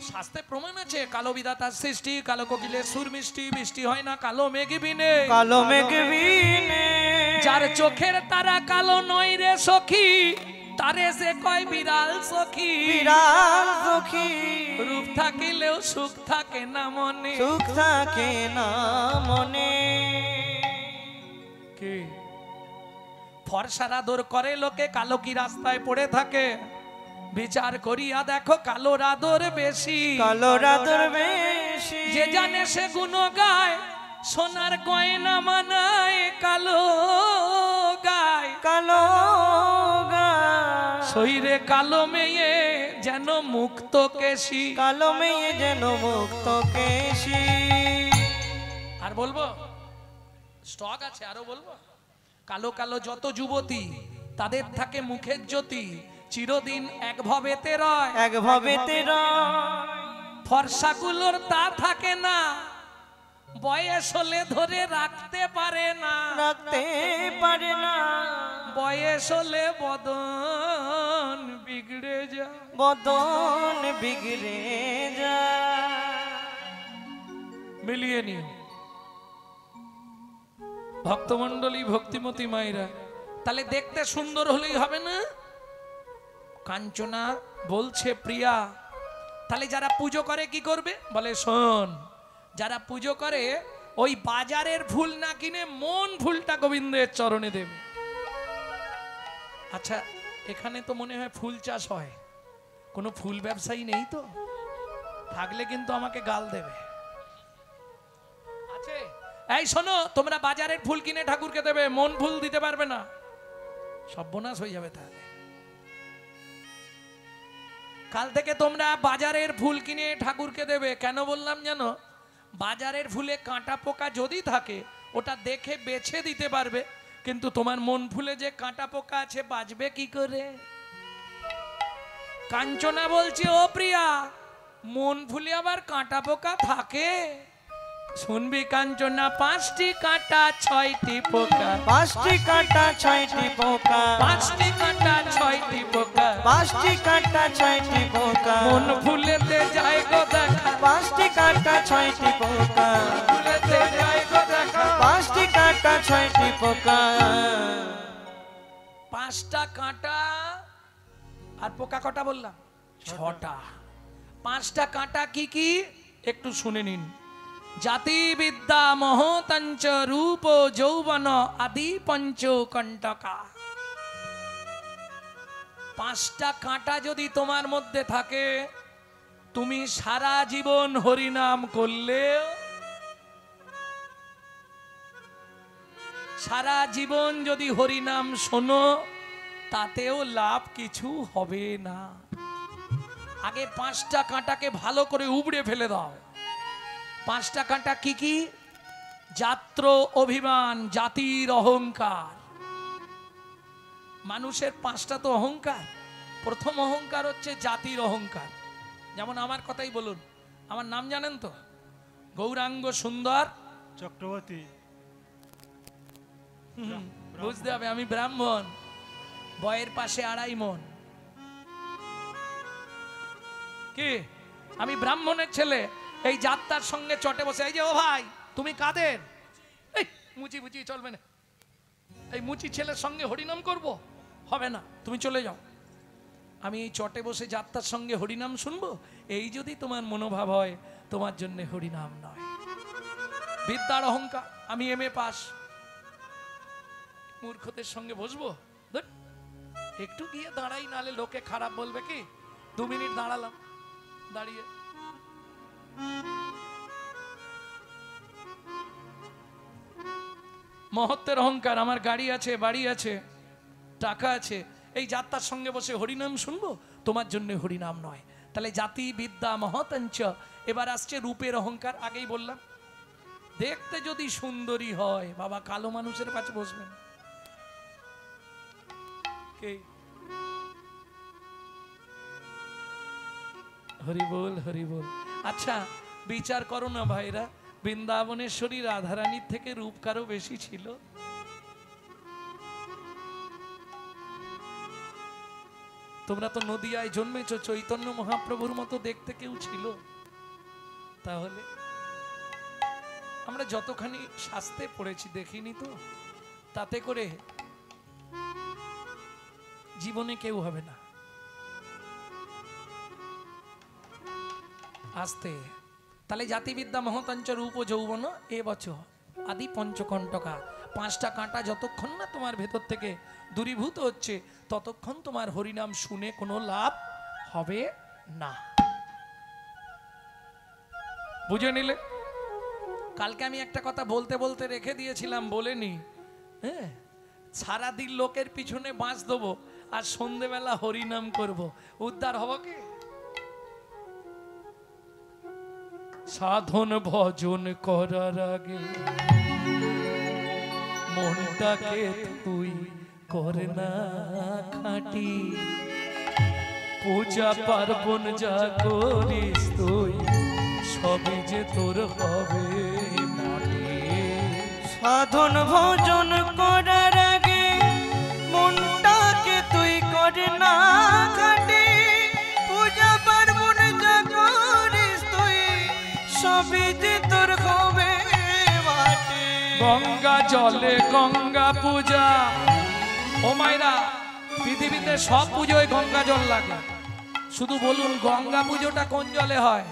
শাস্ত্রে প্রমাণ আছে, কালো বিধাতার সৃষ্টি, কালো কোকিলের সুর মিষ্টি, বৃষ্টি হয় না কালো মেঘ বিনে, কালো মেঘ বিনে, যার চোখের তারা কালো নয় রে সখী, তারে সে কয় বিড়াল সখী, বিড়াল সখী, রূপ থাকিলেও সুখ থাকে না মনে, সুখ থাকে না মনে। কি ফর্সার আদর করে লোকে, কালো কি রাস্তায় পড়ে থাকে, বিচার করিয়া দেখো কালোর আদর বেশি, কালোর আদর বেশি, যে জানে সে গুণ গায়, সোনার গয়না মানায় কালো গায়, কালো গায়, শরীরে কালো মেয়ে যেন মুক্ত কেশি। কালো মেয়ে যেন মুক্ত কেশি। আর বলবো, স্টক আছে আরো বলবো। কালো কালো যত যুবতী, তাদের থাকে মুখের জ্যোতি, চিরদিন এক ভবেতে রয়, এক ভবেতে রয়, ফর্সাগুলোর তা থাকে না, বয়স হলে ধরে রাখতে পারে না, রাখতে পারে না, বয়স হলে বদন বিগড়ে যায়, বদন বিগড়ে যায়। মিলিয়ে নিও ভক্তমন্ডলী, ভক্তিমতী মায়েরা। তাহলে দেখতে সুন্দর হলেই হবে না। কাঞ্চনা বলছে প্রিয়া, তাহলে যারা পুজো করে কি করবে? বলে শোন, যারা পুজো করে ওই বাজারের ফুল না কিনে মন ফুলটা গোবিন্দের চরণে দেবে। আচ্ছা, এখানে তো মনে হয় ফুল চাষ হয়, কোনো ফুল ব্যবসায়ী নেই তো? থাকলে কিন্তু আমাকে গাল দেবে। আছে? এই শোনো, তোমরা বাজারের ফুল কিনে ঠাকুরকে দেবে, মন ফুল দিতে পারবে না, সর্বনাশ হয়ে যাবে। তাহলে কাল থেকে তোমরা বাজারের ফুল কিনে ঠাকুরকে দেবে। কেন বললাম জানো? বাজারের ফুলে কাঁটা পোকা যদি থাকে ওটা দেখে বেছে দিতে পারবে, কিন্তু তোমার মন ফুলে যে কাঁটা পোকা আছে বাঁচবে কি করে? কাঞ্চনা বলছে ও প্রিয়া, মন ফুলে আবার কাঁটা পোকা থাকে? শুনবি কাঞ্চনা, 5টি কাঁটা 6টি পোকা, 5টি কাঁটা 6টি পোকা, 5টি কাঁটা 6টি পোকা, 5টি কাঁটা 6টি পোকা, মন ফুলেতে যায় গো দেখা, 5টি কাঁটা 6টি পোকা, ফুলেতে যায় গো দেখা, 5টি কাঁটা 6টি পোকা। 5টা কাঁটা আর পোকা কটা বললাম? 6টা। 5টা কাঁটা কি কি একটু শুনে নিন। জাতি বিদ্যা মহতঞ্চ রূপ যৌবন আদি পঞ্চকণ্টকা। 5টা কাঁটা যদি তোমার মধ্যে থাকে, তুমি সারা জীবন হরিনাম করলে, সারা জীবন যদি হরিনাম শোনো, তাতেও লাভ কিছু হবে না। আগে 5টা কাঁটাকে ভালো করে উবড়ে ফেলে দাও। 5টা কাঁটা কি কি? জাত্র অভিমান, জাতির অহংকার, মানুষের পাঁচটা তো অহংকার। প্রথম অহংকার হচ্ছে জাতির অহংকার। যেমন আমার কথাই বলুন, আমার নাম জানেন তো? গৌরাঙ্গ সুন্দর চক্রবর্তী। বুঝতে হবে আমি ব্রাহ্মণ, বয়ের পাশে 2.5 মণ। কি আমি ব্রাহ্মণের ছেলে, এই যাত্রার সঙ্গে চটে বসে, এই যে ও ভাই তুমি কাদের? এই মুচি মুচি চলবে না, এই মুচি ছেলের সঙ্গে হরিনাম করব? হবে না, তুমি চলে যাও। আমি এই চটে বসে যাত্রার সঙ্গে হরিনাম শুনবো, এই যদি তোমার মনোভাব হয়, তোমার জন্য হরিনাম নয়। বিদ্যার অহংকার, আমি MA পাস, মূর্খদের সঙ্গে বসবো? ধুর, একটু গিয়ে দাঁড়াই, নালে লোকে খারাপ বলবে। কি 2 মিনিট দাঁড়ালাম, দাঁড়িয়ে মহত্বের অহংকার, আমার গাড়ি আছে, বাড়ি আছে, টাকা আছে, এই যাত্রার সঙ্গে বসে হরিনাম শুনবো, তোমার জন্য হরিনাম নয়। তাহলে জাতি বিদ্যা মহতঞ্চ। এবার আসছে রূপের অহংকার। আগেই বললাম, দেখতে যদি সুন্দরী হয়, বাবা কালো মানুষের কাছে বসবেন। কে? হরি বল, হরি বল। আচ্ছা বিচার করো না ভাইরা, বৃন্দাবনেশ্বরী রাধারানীর থেকে রূপ কারো বেশি ছিল? তোমরা তো নদিয়ায় জন্মেছ, চৈতন্য মহাপ্রভুর মতো দেখতে কেউ ছিল? তাহলে আমরা যতখানি শাস্ত্রে পড়েছি দেখিনি তো, তাতে করে জীবনে কেউ হবে না। আস্তে। তাহলে জাতিবিদ্যা মহতঞ্চ রূপ ও যৌবন এ বছর আদি পঞ্চকণ্টকা। 5টা কাঁটা যতক্ষণ না তোমার ভেতর থেকে দূরীভূত হচ্ছে, ততক্ষণ তোমার হরিনাম শুনে কোনো লাভ হবে না। বুঝে নিলে? কালকে আমি একটা কথা বলতে বলতে রেখে দিয়েছিলাম, বলেনি। হ্যাঁ, সারাদিন লোকের পিছনে বাঁশ দেবো আর সন্ধেবেলা হরিনাম করব, উদ্ধার হব কি? সাধন ভজন করার আগে মনটাকে তুই করে না খাঁটি, পূজা পার্বণ যা করিস তুই সবই যে তোর হবে মাটি। সাধন ভজন করার আগে মনটাকে তুই করে না খাটি, পূজা পার্বণ যা করিস তুই সবই যে তোর হবে মাটি। গঙ্গা জলে গঙ্গা পূজা। ও মায়েরা, পৃথিবীতে সব পুজোয় গঙ্গা জল লাগে, শুধু বলুন গঙ্গা পুজোটা কোন জলে হয়?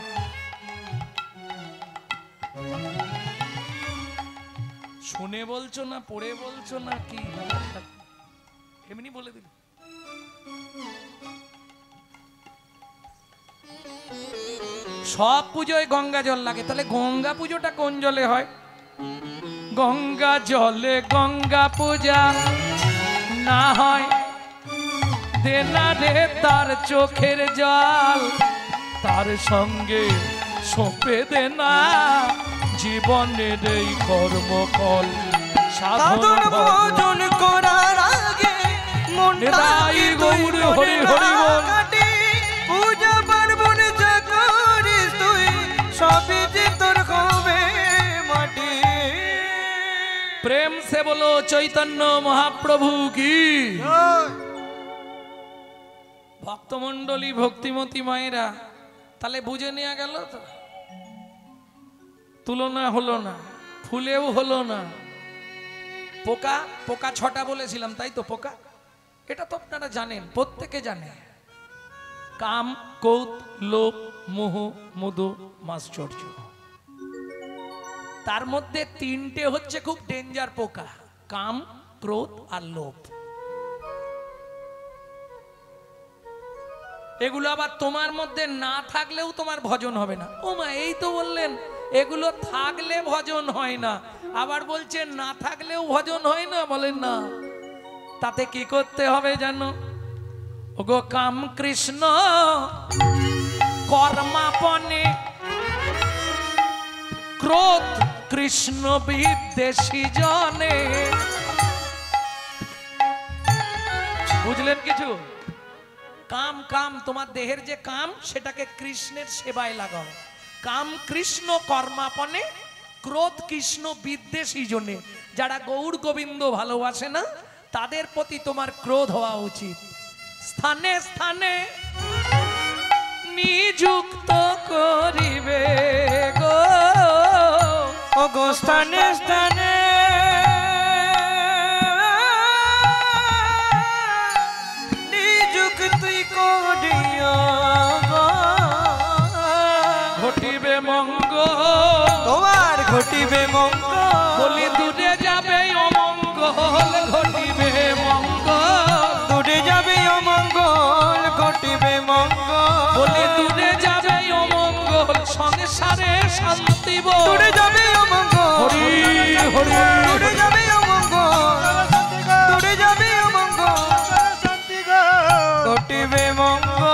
শুনে বলছো না পড়ে বলছো না কি? এমনি বলে দিল। সব পুজোয় গঙ্গা জল লাগে, তাহলে গঙ্গা পুজোটা কোন জলে হয়? গঙ্গা জলে গঙ্গা পূজা না হয় দেনা রে তার চোখের জল, তার সঙ্গে সঁপে দেনা জীবনের এই কর্মফল। সাধন ভজন করার আগে মনটাকে তুই করে না খাটি, পূজা পার্বণ যা করিস তুই সবই যে তোর হবে মাটি। প্রেম সে বলো চৈতন্য মহাপ্রভু কি। ভক্তমণ্ডলী, ভক্তিমতী মায়েরা, তাহলে বুঝে নেওয়া গেল তো, তুলনা হলো না, ফুলেও হলো না। পোকা, পোকা 6টা বলেছিলাম তাই তো? পোকা এটা তো আপনারা জানেন, প্রত্যেকে জানে। কাম, ক্রোধ, লোভ, মোহ, মদ, মাশ্চর্য। তার মধ্যে 3টে হচ্ছে খুব ডেঞ্জার পোকা, কাম, ক্রোধ আর লোভ। এগুলো আবার তোমার মধ্যে না থাকলেও তোমার ভজন হবে না। ও মা, এই তো বললেন এগুলো থাকলে ভজন হয় না, আবার বলছেন না থাকলেও ভজন হয় না। বলেন না, তাতে কি করতে হবে জানো? ওগো কাম কৃষ্ণ কর্মাপনে, ক্রোধ কৃষ্ণ বিদ্বেষী জনে, বুঝলেন কিছু? কাম কাম তোমার দেহের যে কাম সেটাকে কৃষ্ণের সেবায় লাগাও। কাম কৃষ্ণ কর্মাপনে, ক্রোধ কৃষ্ণ বিদ্বেষী জন্যে। যারা গৌর গোবিন্দ ভালোবাসে না তাদের প্রতি তোমার ক্রোধ হওয়া উচিত। স্থানে স্থানে নিযুক্ত করিবে গো, ও গো স্থানে স্থানে নিযুক্তি করিও গো, ঘটিবে মঙ্গল, তোমার ঘটিবে মঙ্গল। বলি দূরে যাবে অমঙ্গল, ঘটিবে মঙ্গল, দূরে যাবে অমঙ্গল, ঘটিবে মঙ্গল। বলি দূরে যাবে অমঙ্গল, সংসারে শান্তি বল। দূরে যাবে অমঙ্গল, হরি হরি, দূরে যাবে অমঙ্গল, দূরে যাবে অমঙ্গল, ঘটিবে মঙ্গল।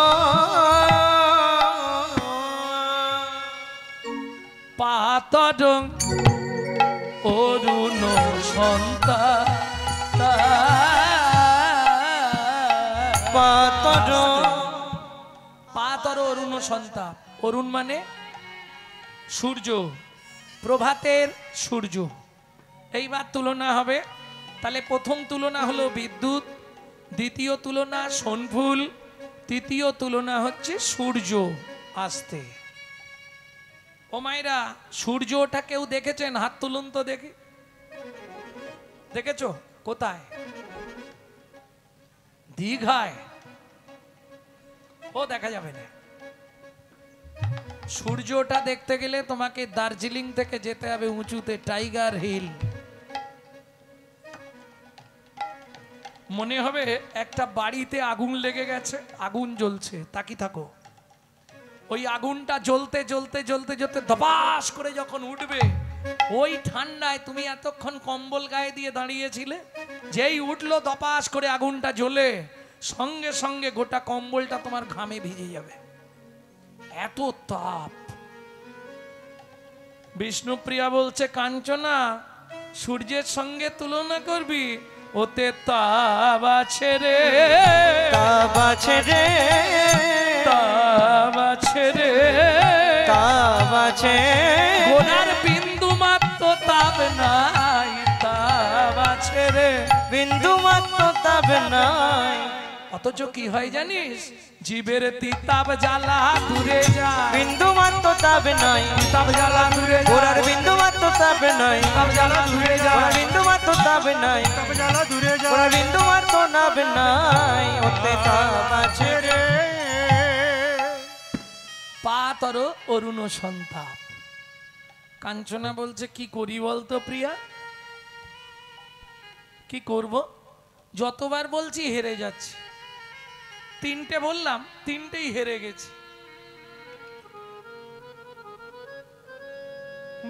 পাতডং অরুণ সন্তা, পাতর অরুণ সন্তাপ। অরুণ মানে সূর্য, প্রভাতের সূর্য। এইবার তুলনা হবে। তাহলে প্রথম তুলনা হলো বিদ্যুৎ, দ্বিতীয় তুলনা সোনফুল, তৃতীয় তুলনা হচ্ছে সূর্য আসতে। ও মায়েরা, সূর্যটা কেউ দেখেছেন? হাত তুলুন তো দেখি। দেখেছো? কোথায়? দীঘায়। ও দেখা যাবে না। সূর্যটা দেখতে গেলে তোমাকে দার্জিলিং থেকে যেতে হবে উঁচুতে, টাইগার হিল। মনে হবে একটা বাড়িতে আগুন লেগে গেছে, আগুন জ্বলছে, তাকি থাকো। ওই আগুনটা জ্বলতে জ্বলতে জ্বলতে জ্বলতে ধপাস করে যখন উঠবে, ওই ঠান্ডায় তুমি এতক্ষণ কম্বল গায়ে দিয়ে দাঁড়িয়েছিলে, যেই উঠলো ধপাস করে আগুনটা জ্বলে, সঙ্গে সঙ্গে গোটা কম্বলটা তোমার ঘামে ভিজে যাবে, এত তাপ। বিষ্ণুপ্রিয়া বলছে, কাঞ্চনা সূর্যের সঙ্গে তুলনা করবি, ওতে তাপ আছে রে, তাপ আছে রে, তাপ আছে রে, তাপ আছে। গোনার বিন্দু মাত্র তাপ নাই, তাপ আছে রে, বিন্দু মাত্র তাপ নাই। অথচ কি হয় জানিস? জীবের তিতাব জ্বালা দূরে যায়, বিন্দু মাত্র তাপ নাই, তিতাব জ্বালা দূরে গোড়ার যায়, বিন্দু মাত্র তাপ নাই, তিতাব জ্বালা দূরে গোড়ার যায়, বিন্দু মাত্র তাপ নাই, গোড়ার বিন্দু মাত্র নাপ নাই, ওতে তাপ আছে রে। পাতর অরুণ সন্তাপ। কাঞ্চনা বলছে, কি করি বলতো প্রিয়া? কি করব? যতবার বলছি হেরে যাচ্ছি। তিনটে বললাম, তিনটেই হেরে গেছি।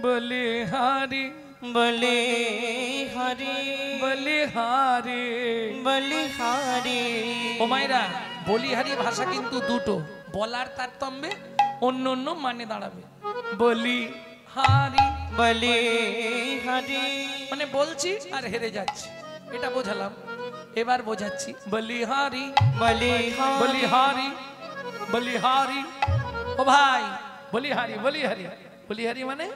বলি হারি, বলি হরি, বলি হারি, বলি হরি। ও মাইরা, বলিহারি ভাষা কিন্তু দুটো, বলার তারতম্যে অন্য অন্য মানে দাঁড়াবে। বলি হারি বলি হরি, মানে বলছি আর হেরে যাচ্ছি, এটা বোঝালাম। এবার বোঝাচ্ছি, বলি হারি, বলি বলি হারি, বলি হারি। ও ভাই, বলি হারি, বলি হারি, বলি হারি মানে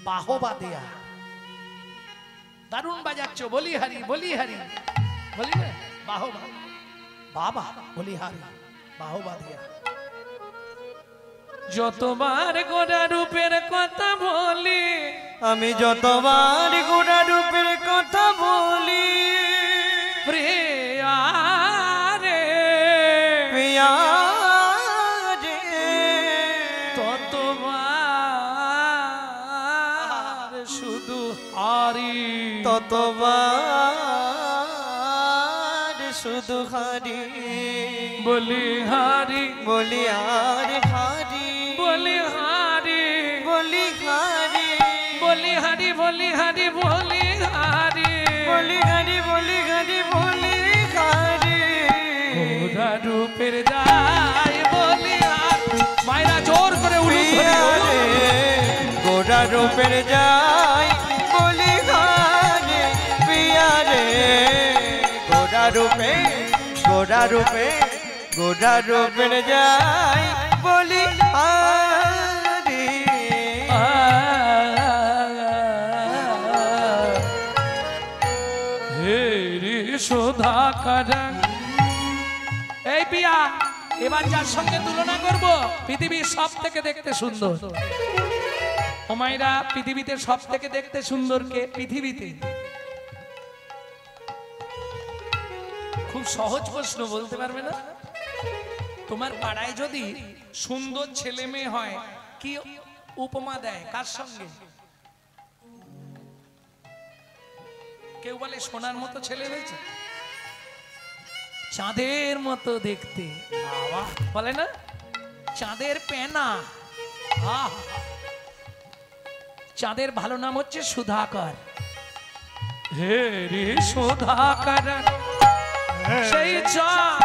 বাহবা দেয়া। দারুণ বাজাচ্ছ, বলি হারি, বলি হারি, বলি না বাহবা, বাবা বলি হারি, বাহবা দেয়া। যতবার গোড়া রূপের কথা বলি, আমি যতবার গোড়া রূপের কথা বলি, প্রিয়া রে, প্রিয়া রে, ততবার শুধু হারি, ততবার শুধু হারি। বলি হারি, বলি আর হারি, বলি হারি, বলি হারি, বলি হারি, বলি হারি, বলি হারি, বলি হারি, বলি হারি, বলি হারি। গোড়া রূপের যাই বলি আর মায়েরা জোর করে উলু ধরে রে, গোড়া রূপের যাই বলি হারি, প্রিয়া রে, গোড়া রূপে, গোরা রূপে যাই বলি আরে হে রে সুধাকর। এই পিয়া, এবার যার সঙ্গে তুলনা করব পৃথিবীর সব থেকে দেখতে সুন্দর, ও মায়েরা পৃথিবীতে সব থেকে দেখতে সুন্দর কে? পৃথিবীতে খুব সহজ প্রশ্ন, বলতে পারবে না? তোমার পাড়ায় যদি সুন্দর ছেলে মেয়ে হয়, কি উপমা দেয়? কার সঙ্গে? কেউ বলে সোনার মতো ছেলে হয়েছে, চাঁদের মতো দেখতে, বলে না চাঁদের পেনা। চাঁদের ভালো নাম হচ্ছে সুধাকর। হে রে সুধাকর, সেই চাঁদ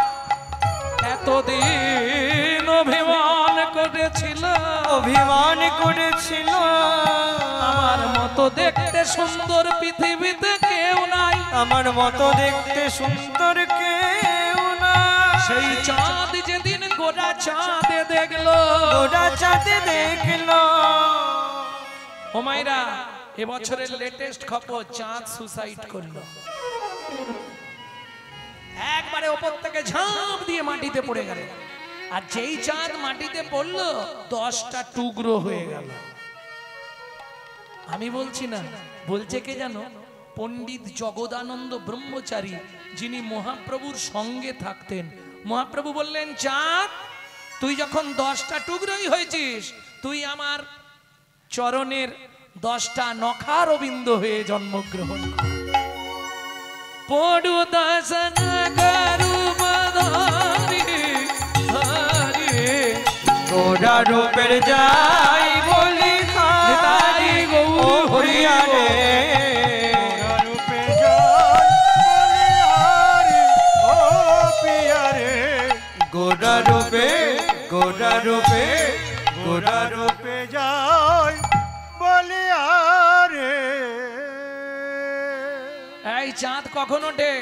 এতদিন অভিমান করেছিল, আমার মতো দেখতে সুন্দর পৃথিবীতে কেউ নাই, আমার মতো দেখতে সুন্দর কেউ নাই। সেই চাঁদ যেদিন গোরা চাঁদে দেখলো, ও মায়েরা এবছরের লেটেস্ট খবর, চাঁদ সুসাইড করলো। একবারে ওপর থেকে ঝাঁপ দিয়ে মাটিতে পড়ে গেল, আর যেই চাঁদ মাটিতে পড়লো 10টা টুকরো হয়ে গেল। আমি বলছি না, বলছে কে জানো? পণ্ডিত জগদানন্দ ব্রহ্মচারী, যিনি মহাপ্রভুর সঙ্গে থাকতেন। মহাপ্রভু বললেন, চাঁদ তুই যখন 10টা টুকরোই হয়েছিস, তুই আমার চরণের 10টা নখার বিন্দু হয়ে জন্মগ্রহণ কর। পড়ু দর্শন করু বদারি হরি, গোরা রূপের যাই বলি নিতাই গৌর হরিয়া রে। গোরা রূপে যাই বলি আরে। এই চাঁদ কখন ওঠে?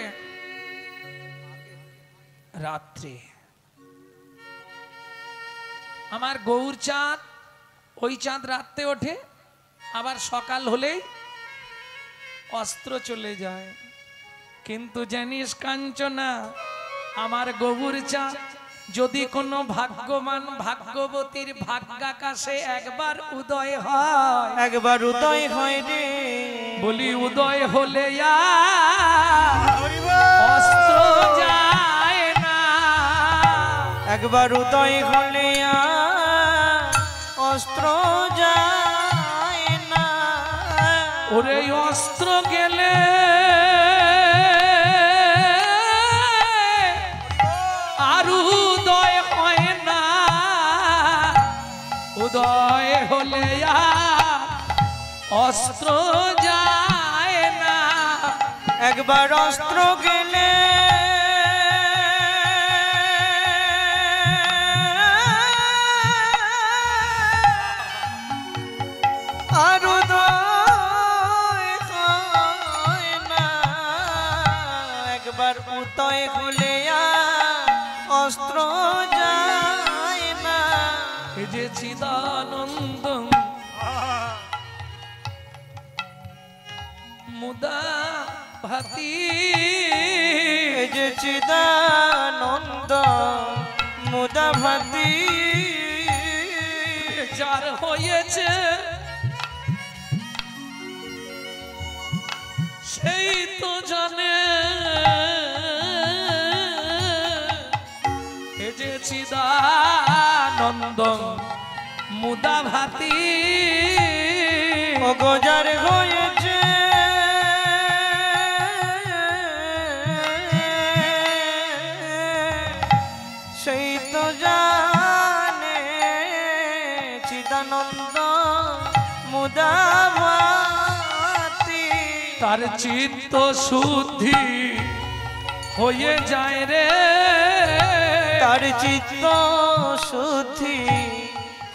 রাত্রে। আমার গৌর চাঁদ, ওই চাঁদ রাত্রে ওঠে, আবার সকাল হলেই অস্ত্র চলে যায়। কিন্তু জানিস কাঞ্চনা, আমার গৌর চাঁদ যদি কোনো ভাগ্যবান ভাগ্যবতীর ভাগ্যাকাশে একবার উদয় হয় রে, বলি উদয় হলে অস্ত্র যায় না, একবার উদয় হলে অস্ত্র যায় না। ওরে অস্ত্র গেলে আর উদয় হয় না, উদয় হলে অস্ত্র যায় না। একবার অস্ত্র গেলে আর উদয় হয় না, একবার উদয় হলে অস্ত্র যায় না। এই যে চিদানন্দ মুদা ভাতি, এই যে চিদানন্দ মুদা ভাতি, যার হয়েছে সেই তো জানে, এ যে চিদানন্দ মুদা ভাতি, ও গোজার হয়েছে সেই তো জানে, চিদানন্দ মুদা ভাতি। তার চিত্ত শুদ্ধি হয়ে যায় রে, তার চিত্ত শুদ্ধি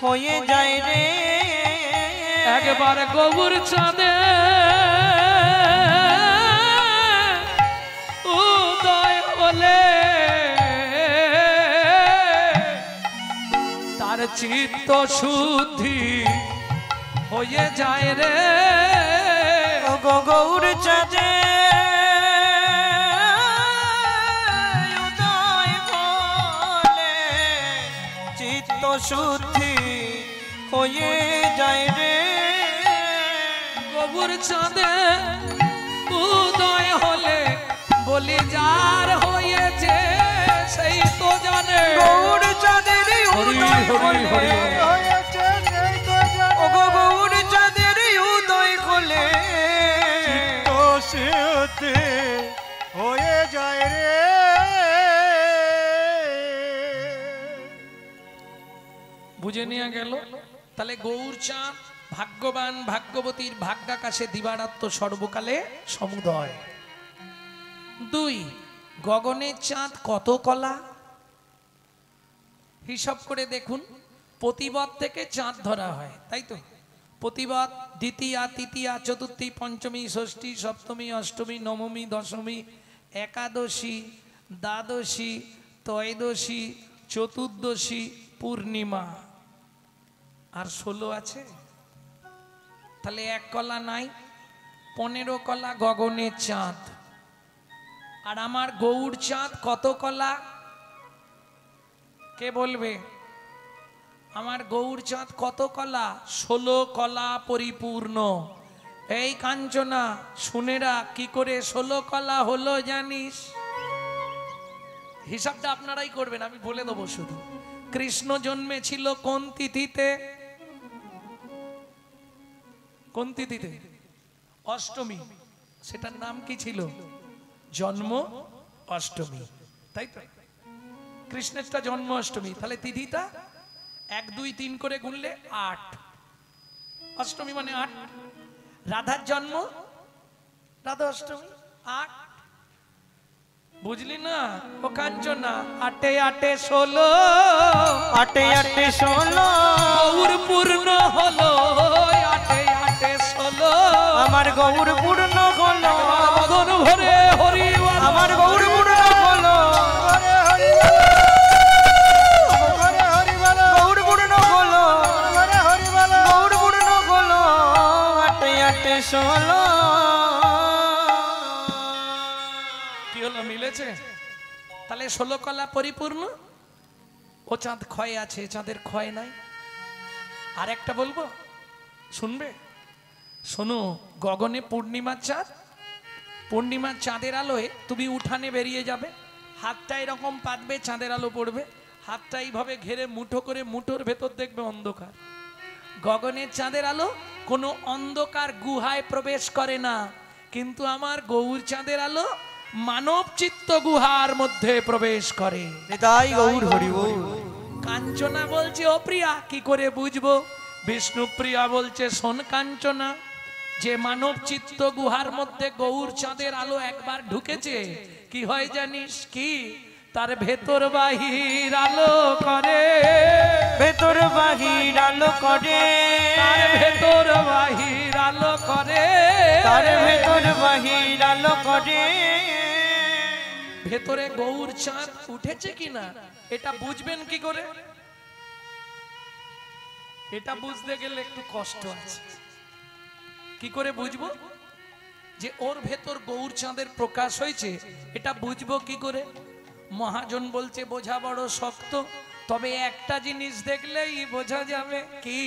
হয়ে যায় রে। একবার গৌর চাঁদে উদয় হলে চিত্ত শুদ্ধি হয়ে যায় রে গৌর চাঁদে উদয় হলে চিত্ত শুদ্ধি হয়ে যায় রে গৌর চাঁদে উদয় হলে বলি যার হয়েছে সেই তো জানে গৌর চাঁদের উদয় হলে গৌর চাঁদের উদয় হলে চিত্ত হয়ে যায় রে। বুঝে নিয়ে গেল। তাহলে গৌর চাঁদ ভাগ্যবান ভাগ্যবতীর ভাগ্যাকাশে দিবারাত্র সর্বকালে সমুদয়। 2 গগনের চাঁদ কত কলা হিসাব করে দেখুন। প্রতিবাদ থেকে চাঁদ ধরা হয়, তাই তো? প্রতিবাদ দ্বিতীয়া তৃতীয়া চতুর্থী পঞ্চমী ষষ্ঠী সপ্তমী অষ্টমী নবমী দশমী একাদশী দ্বাদশী ত্রয়োদশী চতুর্দশী পূর্ণিমা আর 16 আছে। তাহলে 1 কলা নাই, 15 কলা গগনের চাঁদ। আর আমার গৌর চাঁদ কত কলা কে বলবে? আমার গৌর চাঁদ কত কলা? 16 কলা পরিপূর্ণ। এই কাঞ্চনা শুনেরা কি করে 16 কলা হলো জানিস? হিসাবটা আপনারাই করবেন, আমি বলে দেবো শুধু। কৃষ্ণ জন্মেছিল কোন তিথিতে? কোন তিথিতে? অষ্টমী। সেটার নাম কি ছিল? জন্ম অষ্টমী, তাই তো? কৃষ্ণেরটা জন্ম অষ্টমী। তাহলে তিথিটা 1 2 3 করে গুনলে 8, অষ্টমী মানে 8। রাধার জন্ম রাধা অষ্টমী 8, বুঝলি না? ও কাঞ্চনা 8 8 16, 8 8 16 গৌর পূর্ণ হলো 8 8 16। আমার গৌর পূর্ণ হলো, মদন ভরে হরি বল। আমার গৌর পূর্ণ হলো, গৌর পূর্ণ হলো, গৌর পূর্ণ হলো 8 8 16। কি হলো, মিলেছে? তাহলে 16 কলা পরিপূর্ণ। ও চাঁদ ক্ষয় আছে, চাঁদের ক্ষয় নাই। আর একটা বলবো, শুনবে? শোনো, গগনে পূর্ণিমার চাঁদ। পূর্ণিমার চাঁদের আলোয় তুমি উঠানে বেরিয়ে যাবে, হাতটা এরকম পাতবে, চাঁদের আলো পড়বে, হাতটা এইভাবে ঘেরে মুঠো করে, মুঠোর ভেতর দেখবে অন্ধকার। গগনের চাঁদের আলো কোনো অন্ধকার গুহায় প্রবেশ করে না, কিন্তু আমার গৌর চাঁদের আলো মানব চিত্ত গুহার মধ্যে প্রবেশ করে। তাই গৌর হরি বল। কাঞ্চনা বলছে ও প্রিয়া কি করে বুঝবো? বিষ্ণুপ্রিয়া বলছে শোন কাঞ্চনা, যে মানব চিত্ত গুহার মধ্যে গৌর চাঁদের আলো একবার ঢুকেছে, কি হয় জানিস? কি তার ভেতর বাহির আলো করে, ভেতর বাহির আলো করে, তার ভেতর বাহির আলো করে, তার ভেতর বাহির আলো করে। ভেতরে গৌর চাঁদ উঠেছে কিনা এটা বুঝবেন কি করে? এটা বুঝতে গেলে একটু কষ্ট আছে। কি করে বুঝবো যে ওর ভেতর গৌর চাঁদের প্রকাশ হয়েছে? এটা বুঝবো কি করে? মহাজন বলছে বোঝা বড় শক্ত, তবে একটা জিনিস দেখলেই বোঝা যাবে। কি?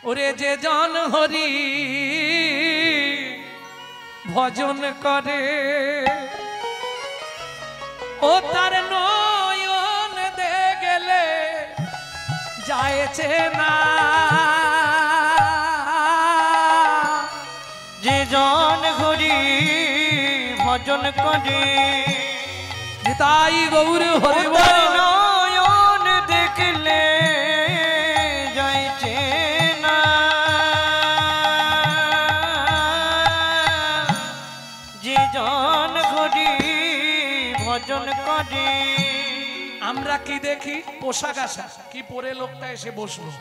ওরে যে জন হরি ভজন করে, ও তার নয়ন দে গেলে যায়ছে না। যে জন হরি ভজন করে, তাই গৌর হরি বল। নয়ন দেখলে যাইছে না। যে জন হরি ভজন করে। আমরা কি দেখি? পোশাক আশা কি পরে লোকটা এসে বসলো,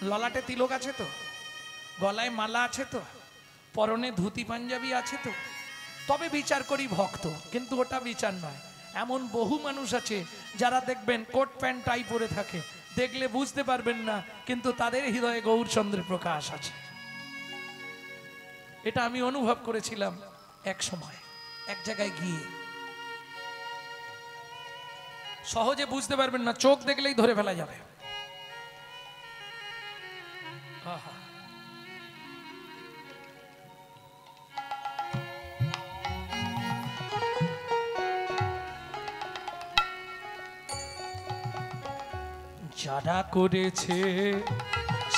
ললাটে তিলক আছে তো, গলায় মালা আছে তো, পরনে ধুতি পাঞ্জাবি আছে তো, তবে বিচার করি ভক্ত। কিন্তু ওটা বিচার নয়। এমন বহু মানুষ আছে যারা দেখবেন কোট প্যান্ট টাই পরে থাকে, দেখলে বুঝতে পারবেন না, কিন্তু তাদের হৃদয়ে গৌরচন্দ্রের প্রকাশ আছে। এটা আমি অনুভব করেছিলাম এক সময় এক জায়গায় গিয়ে। সহজে বুঝতে পারবেন না, চোখ দেখলেই ধরে ফেলা যাবে। আহা, যারা করেছে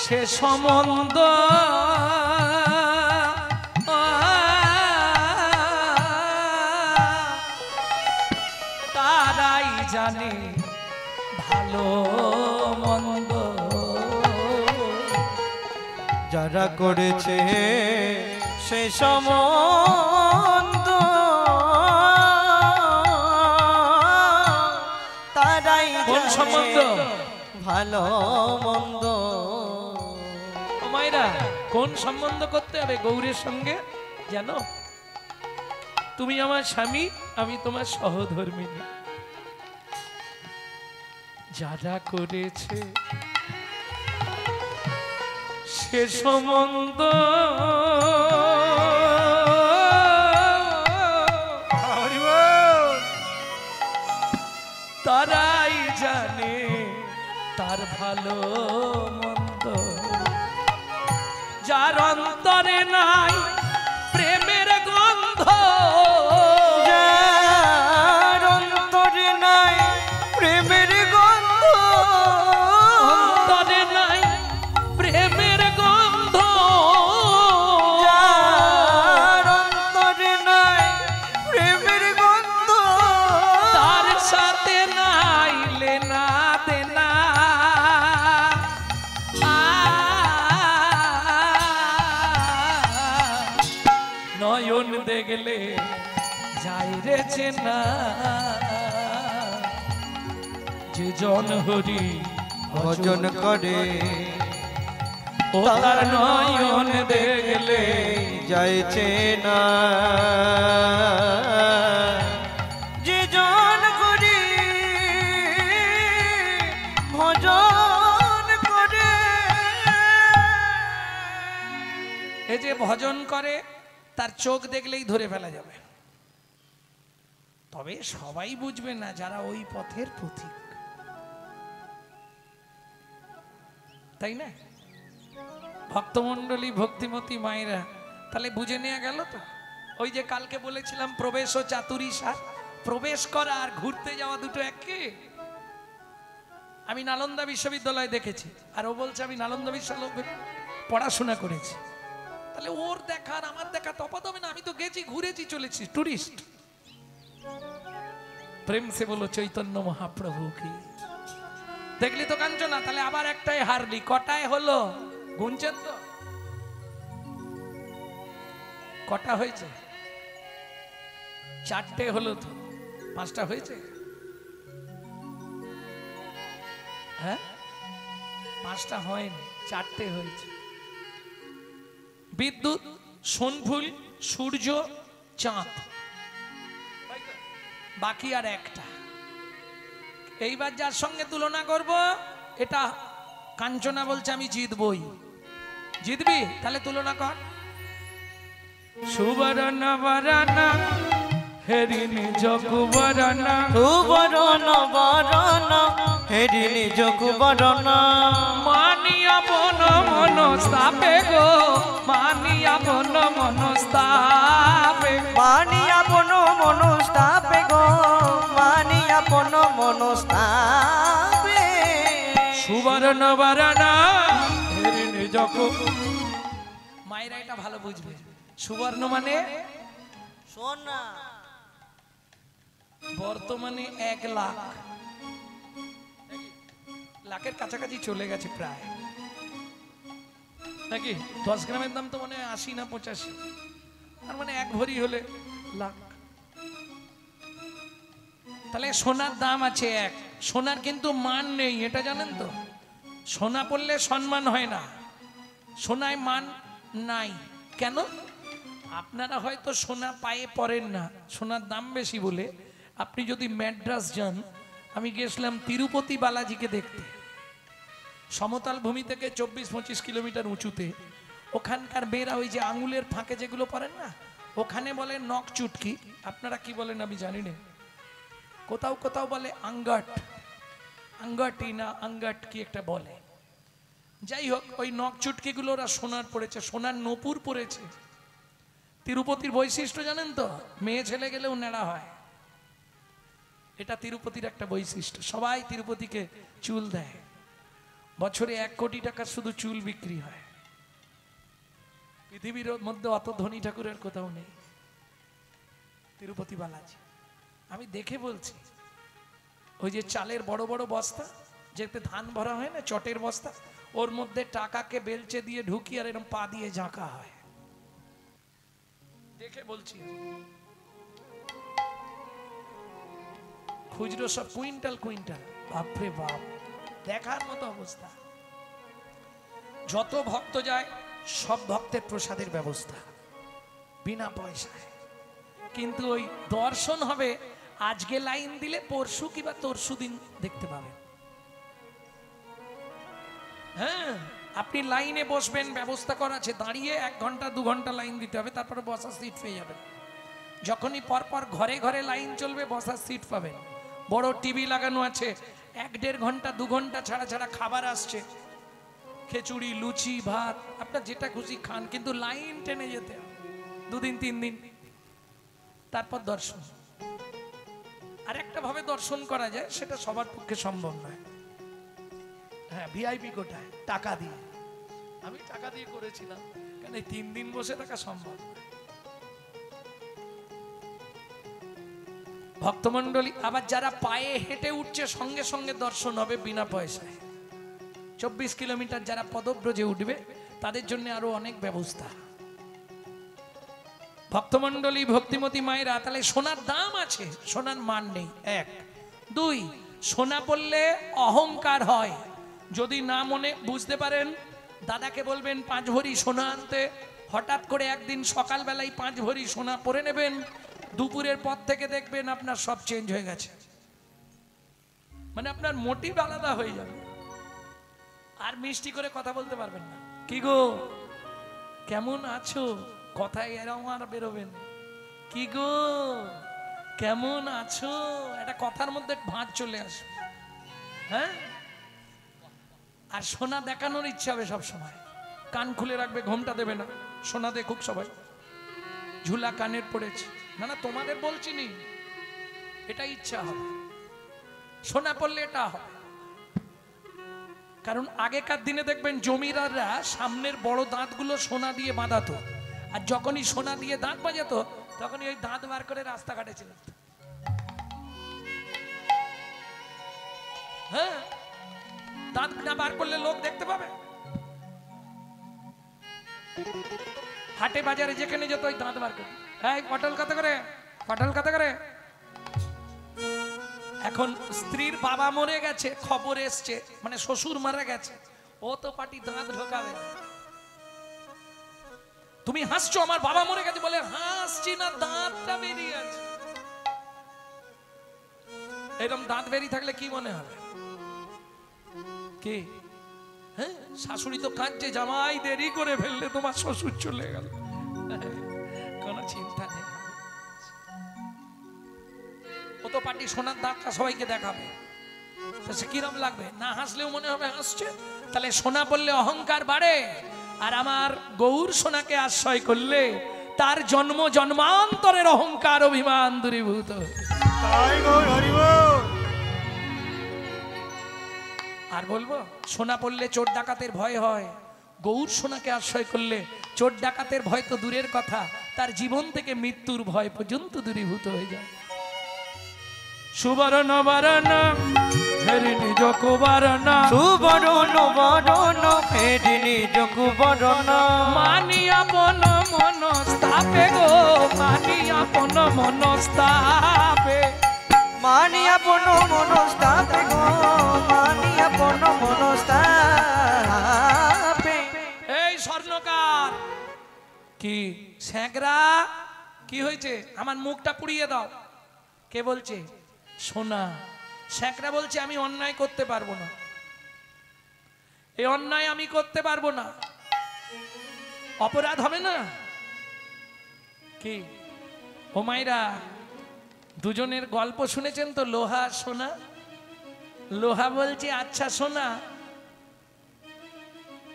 সে সম্বন্ধ তারাই জানে ভালো মন্দ। যারা করেছে সে সম্বন্ধ তারাই কোন সম্বন্ধ? ভালো মন্দ। ও মায়েরা, কোন সম্বন্ধ করতে হবে গৌরের সঙ্গে জানো? তুমি আমার স্বামী, আমি তোমার সহধর্মিনী। যারা করেছে সে সম্বন্ধ হরি বল। তারাই জানে তার ভালো মন্দ। যার অন্তরে নাই প্রেমের গন্ধ, যার অন্তরে নাই প্রেমের গন্ধ, অন্তরে নাই প্রেমের গন্ধ, যার অন্তরে নাই প্রেমের গন্ধ, তার সাথে নাই লেনা দেনা। নয়ন দেখলে যাই রে চেনা, যে জন হরি ভজন করে ও তার নয়ন দেখলে যাইছে না। যে জন করি ভজন করে, এই যে ভজন করে তার চোখ দেখলেই ধরে ফেলা যাবে। তবে সবাই বুঝবে না যারা ওই পথের পথিক, তাই না? ভক্তমণ্ডলী ভক্তিমতী মায়েরা, তাহলে বুঝে নেওয়া গেল তো। ওই যে কালকে বলেছিলাম প্রবেশ ও চাতুরী সার, প্রবেশ করা আর ঘুরতে যাওয়া দুটো একে। আমি নালন্দা বিশ্ববিদ্যালয়ে দেখেছি, আর ও বলছে আমি নালন্দা বিশ্ববিদ্যালয়ে পড়াশোনা করেছি। তাহলে ওর দেখা আর আমার দেখা তফাৎ হবে না? আমি তো গেছি, ঘুরেছি, চলেছি, টুরিস্ট। প্রেম সে বলো চৈতন্য মহাপ্রভু কি। দেখলি তো কাঞ্চনা, তাহলে আবার একটাই হারলি। কটায় হলো গুনছেন তো? কটা হয়েছে? চারটে হলো তো, পাঁচটা হয়েছে? হ্যাঁ, পাঁচটা হয়নি, চারটে হয়েছে। বিদ্যুৎ, সোনফুল, সূর্য, চাঁদ, বাকি আর একটা। এইবার যার সঙ্গে তুলনা করব, এটা কাঞ্চনা বলছে আমি জিতবই। জিতবি? তাহলে তুলনা কর। সুবর্ণ বরণ হেরিনি জগুবরণ, সুবরণ বরণ হেরিনি জগুবরণ, মানিয়া বন মনস্তাপে গো, মানিয়া বন মনস্তাপে, মানিয়া বন মনস্তাপে গো, মানিয়া বন মনস্তাপে। সুবর্ণ বরণ হেরিনি জগু। মায়েরা এটা ভালো বুঝবে। সুবর্ণ মানে সোনা, বর্তমানে 1 লাখ, লাখের কাছাকাছি চলে গেছে প্রায়, নাকি? 10 গ্রামের দাম তো মানে 80 না 85, তার মানে 1 ভরি হলে লাখ। তাহলে সোনার দাম আছে 1, সোনার কিন্তু মান নেই, এটা জানেন তো? সোনা পড়লে সম্মান হয় না, সোনায় মান নাই। কেন? আপনারা হয়তো সোনা পায়ে পড়েন না, সোনার দাম বেশি বলে, আপনি যদি ম্যাড্রাস যান, আমি গেছিলাম তিরুপতি বালাজিকে দেখতে, সমতল ভূমি থেকে 24-25 কিলোমিটার উঁচুতে। ওখানকার মেয়েরা ওই যে আঙুলের ফাঁকে যেগুলো পরেন না, ওখানে বলে নখ চুটকি, আপনারা কি বলেন আমি জানি না, কোথাও কোথাও বলে আঙ্গাট, আঙ্গাটি না আঙ্গাট কি একটা বলে। যাই হোক, ওই নখ চুটকিগুলো ওরা সোনার পড়েছে, সোনার নপুর পড়েছে। তিরুপতির বৈশিষ্ট্য জানেন তো, মেয়ে ছেলে গেলেও নেড়া হয়, এটা তিরুপতির একটা বৈশিষ্ট্য। সবাই তিরুপতিকে চুল দেয়, বছরে 1 কোটি টাকার শুধু চুল বিক্রি হয়। পৃথিবীর মধ্যে অত ধনী ঠাকুরের কোথাও নেই, তিরুপতি বালাজি। আমি দেখে বলছি, ওই যে চালের বড় বড় বস্তা, যেতে ধান ভরা হয় না, চটের বস্তা, ওর মধ্যে টাকাকে বেলচে দিয়ে ঢুকিয়ে আর এরকম পা দিয়ে ঝাঁকা হয়, দেখে বলছি। খুচরো সব কুইন্টাল কুইন্টাল, বাপরে বাপ, দেখার মতো অবস্থা। যত ভক্ত যায় সব ভক্তের প্রসাদের ব্যবস্থা বিনা পয়সায়, কিন্তু ওই দর্শন হবে আজকে লাইন দিলে পরশু কিংবা তরশু দিন দেখতে পাবেন। হ্যাঁ, আপনি লাইনে বসবেন, ব্যবস্থা করা আছে, দাঁড়িয়ে 1 ঘন্টা 2 ঘন্টা লাইন দিতে হবে, তারপরে বসার সিট পেয়ে যাবেন। যখনই পরপর ঘরে ঘরে লাইন চলবে, বসার সিট পাবেন। বড় টিভি লাগানো আছে, 1-1.5 ঘন্টা 2 ঘন্টা ছাড়া ছাড়া খাবার আসছে, খিচুড়ি, লুচি, ভাত, আপনার যেটা খুশি খান, কিন্তু লাইন টেনে যেতে হবে 2 দিন 3 দিন, তারপর দর্শন। আর একটা ভাবে দর্শন করা যায়, সেটা সবার পক্ষে সম্ভব নয়। হ্যাঁ, ভিআইপি কোটায় টাকা দিয়ে, আমি টাকা দিয়ে করেছিলাম, কারণ এই 3 দিন বসে থাকা সম্ভব। ভক্তমন্ডলী, আবার যারা পায়ে হেঁটে উঠছে সঙ্গে সঙ্গে দর্শন হবে বিনা পয়সায়। 24 কিলোমিটার যারা পদব্রজে উঠবে তাদের জন্য আরো অনেক ব্যবস্থা। ভক্তমন্ডলী, ভক্তিমতী মায়েরা, তাহলে সোনার দাম আছে, সোনার মান নেই, 1। 2, সোনা পড়লে অহংকার হয়। যদি না মনে বুঝতে পারেন, দাদাকে বলবেন 5 ভরি সোনা আনতে, হঠাৎ করে একদিন সকালবেলায় 5 ভরি সোনা পরে নেবেন, দুপুরের পর থেকে দেখবেন আপনার সব চেঞ্জ হয়ে গেছে, মানে আপনার মোটিভ আলাদা হয়ে যাবে, আর মিষ্টি করে কথা বলতে পারবেন না। কি গো, কেমন আছো, কথায় এরকম আর বেরোবেন, কি গো কেমন আছো, একটা কথার মধ্যে ভাঁজ চলে আসে। হ্যাঁ, আর সোনা দেখানোর ইচ্ছা হবে সব সময়, কান খুলে রাখবে, ঘোমটা দেবে না, সোনা দেখুক সবাই, ঝুলা কানের পড়েছে, না না তোমাদের বলছি নি, এটা ইচ্ছা হবে, সোনা পড়লে এটা হবে। কারণ আগেকার দিনে দেখবেন জমিদাররা সামনের বড় দাঁতগুলো সোনা দিয়ে বাঁধাতো, আর যখনই সোনা দিয়ে দাঁত বাজাতো তখনই ওই দাঁত বার করে রাস্তাঘাটে ছিল। হ্যাঁ, দাঁত না বার করলে লোক দেখতে পাবে। হাটে বাজারে যেখানে যেত ওই দাঁত বার করে, এই পটল কত করে, পটল কত করে। এখন স্ত্রীর বাবা মরে গেছে, খবর এসছে, মানে শ্বশুর মারা গেছে, ও তো পাটি দাঁত ঢোকাবে। তুমি হাসছো, আমার বাবা মরে গেছে, বলে হাসছি না, দাঁতটা বেরিয়ে আছে। এরকম দাঁত বেরিয়ে থাকলে কি মনে হবে, কি? হ্যাঁ, শাশুড়ি তো কাঁদছে, জামাই দেরি করে ফেললে তোমার শ্বশুর চলে গেল, কোনো চিন্তা নেই। ও তো পাটি সোনার দাঁতটা সবাইকে দেখাবে, সে কিরম লাগবে, না হাসলেও মনে হবে হাসছে। তাহলে সোনা বললে অহংকার বাড়ে, আর আমার গৌর সোনাকে আশ্রয় করলে তার জন্ম জন্মান্তরের অহংকার অভিমান দূরীভূত। আর বলবো, সোনা পড়লে চোর ডাকাতের ভয় হয়, গৌর সোনাকে আশ্রয় করলে চোর ডাকাতের ভয় তো দূরের কথা, তার জীবন থেকে মৃত্যুর ভয় পর্যন্ত দূরীভূত হয়ে যায়। সুবর্ণ বরণ ফেরি নিজ কুবরণ, সুবরণ বরণ ফেরি নিজ কুবরণ, মানি আপন মনস্তাপে গো, মানি আপন মনস্তাপে, মানি আপন মনস্তাপে গো, মানি আপন মনস্তাপে। এই স্বর্ণকার, কি স্যাংরা, কি হয়েছে, আমার মুখটা পুড়িয়ে দাও, কে বলছে? সোনা। স্যাকরা বলছে আমি অন্যায় করতে পারবো না, এই অন্যায় আমি করতে পারবো না, অপরাধ হবে না কি? ও মাইরা, দুজনের গল্প শুনেছেন তো, লোহা আর সোনা। লোহা বলছে আচ্ছা সোনা,